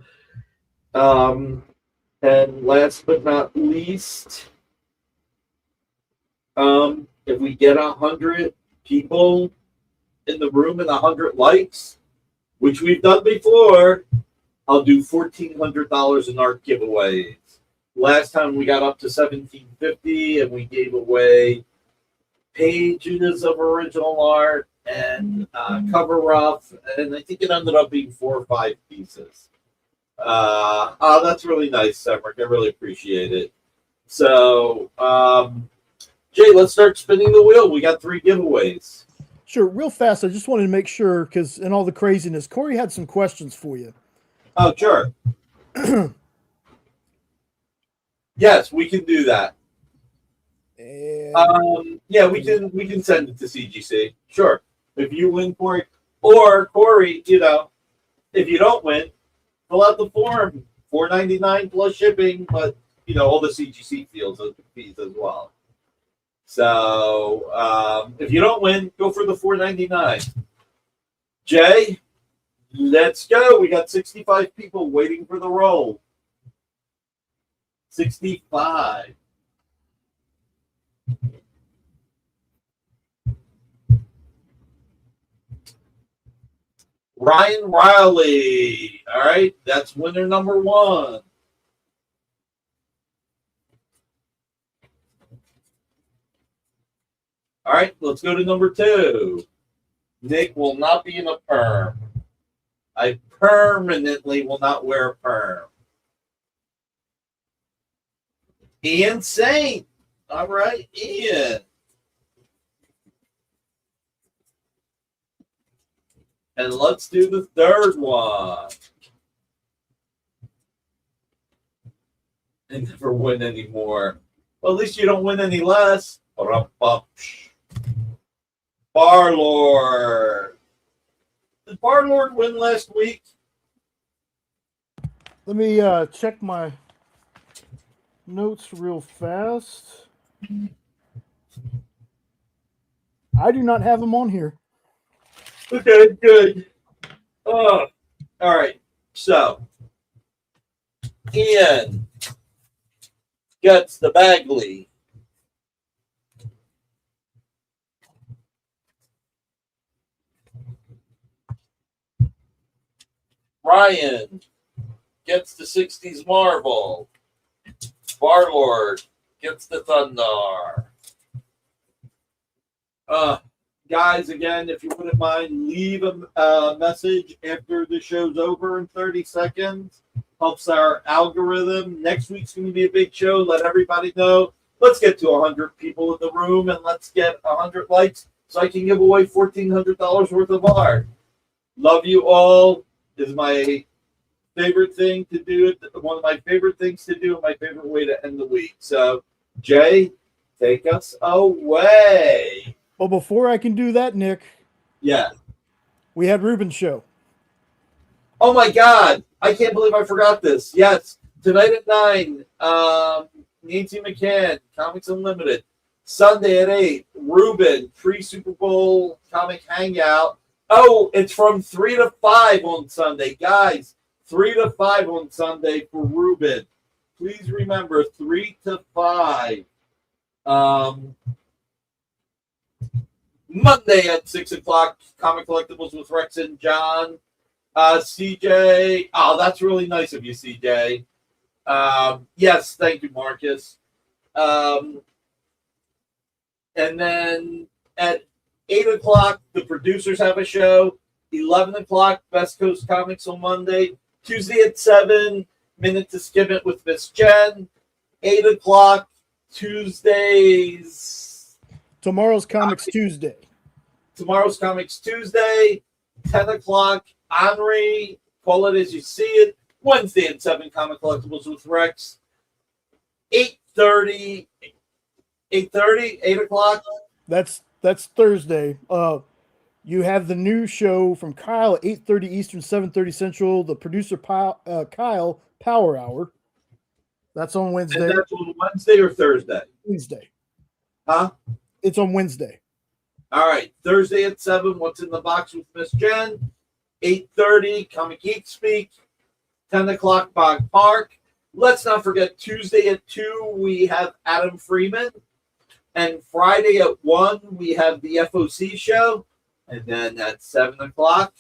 And last but not least, if we get 100 people in the room and 100 likes, which we've done before, I'll do $1,400 in art giveaways. Last time we got up to $1,750 and we gave away pages of original art and cover rough, and I think it ended up being 4 or 5 pieces. That's really nice, Semric. I really appreciate it. So, Jay, let's start spinning the wheel. We got 3 giveaways. Sure, real fast. I just wanted to make sure, because in all the craziness, Corey had some questions for you. Oh, sure. Yes, we can do that. And Yeah, we can send it to CGC. Sure. If you win, Corey, or Corey, you know, if you don't win, fill out the form. $4.99 plus shipping, but you know all the CGC fees as well. So if you don't win, go for the $4.99. Jay, let's go. We got 65 people waiting for the roll. 65. Ryan Riley. All right, that's winner number 1. All right, let's go to number 2. Nick will not be in a perm. I permanently will not wear a perm. Ian Saint. All right, Ian. And let's do the third one. And never win anymore. Well, at least you don't win any less. Barlord. Did Barlord win last week? Let me check my notes real fast. I do not have him on here. Okay, good. All right. So, Ian gets the Bagley. Ryan gets the 60s Marvel. Barlord gets the Thunder. Guys, again, if you wouldn't mind, leave a message after the show's over in 30 seconds. Helps our algorithm. Next week's going to be a big show. Let everybody know. Let's get to 100 people in the room, and let's get 100 likes so I can give away $1,400 worth of art. Love you all. Is my favorite thing to do. One of my favorite things to do, and my favorite way to end the week. So, Jay, take us away. Well, before I can do that, Nick, Yeah. we had Ruben's show. Oh my God! I can't believe I forgot this. Yes, tonight at 9, Nancy McCann, Comics Unlimited. Sunday at 8, Ruben, pre-Super Bowl comic hangout. Oh, it's from 3 to 5 on Sunday. Guys, 3 to 5 on Sunday for Ruben. Please remember, 3 to 5. Monday at 6 o'clock, Comic Collectibles with Rex and John. CJ, oh, that's really nice of you, CJ. Yes, thank you, Marcus. And then at 8 o'clock, the producers have a show. 11 o'clock, Best Coast Comics on Monday. Tuesday at 7, Minute to Skim It with Miss Jen. 8 o'clock, Tuesdays. Tomorrow's Comics Tuesday. Tomorrow's Comics Tuesday. 10 o'clock, Henri. Call it as you see it. Wednesday at 7, Comic Collectibles with Rex. 8:30. 8:30? 8 o'clock? That's Thursday. You have the new show from Kyle at 8:30 Eastern, 7:30 Central. The producer Kyle Power Hour. That's on Wednesday. And that's on Wednesday or Thursday? Wednesday. Huh? It's on Wednesday. All right. Thursday at 7, What's in the Box with Miss Jen. 8:30, Comic Geek Speak. 10 o'clock, Bog Park. Let's not forget, Tuesday at 2, we have Adam Freeman. And Friday at 1, we have the FOC show. And then at 7 o'clock,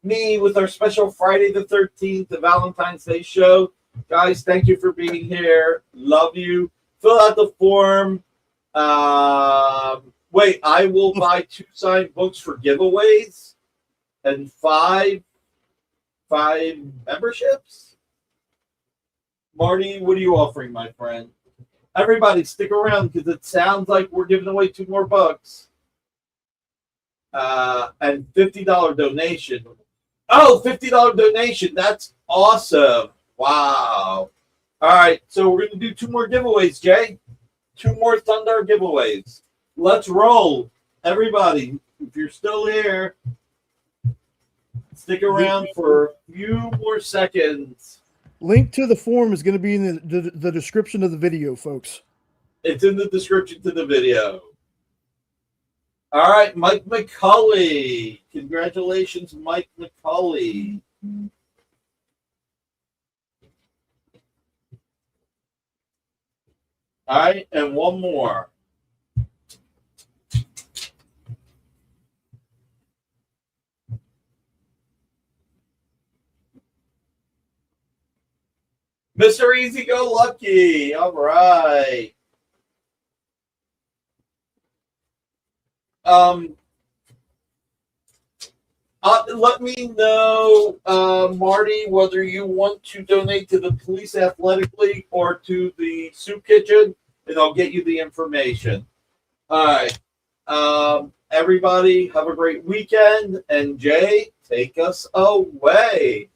me with our special Friday the 13th, the Valentine's Day show. Guys, thank you for being here. Love you. Fill out the form. Wait, I will buy 2 signed books for giveaways and 5 memberships. Marty, what are you offering, my friend? Everybody, stick around because it sounds like we're giving away 2 more books. And $50 donation. Oh, $50 donation. That's awesome. Wow. All right, so we're going to do 2 more giveaways, Jay. 2 more Thunder giveaways. Let's roll. Everybody, if you're still here, stick around for a few more seconds. Link to the form is going to be in the description of the video, folks. It's in the description to the video. All right, Mike McCulley. Congratulations, Mike McCulley. All right, and one more. Mr. Easy Go Lucky. All right. Let me know, Marty, whether you want to donate to the Police Athletic League or to the Soup Kitchen, and I'll get you the information. All right. everybody have a great weekend. And Jay, take us away.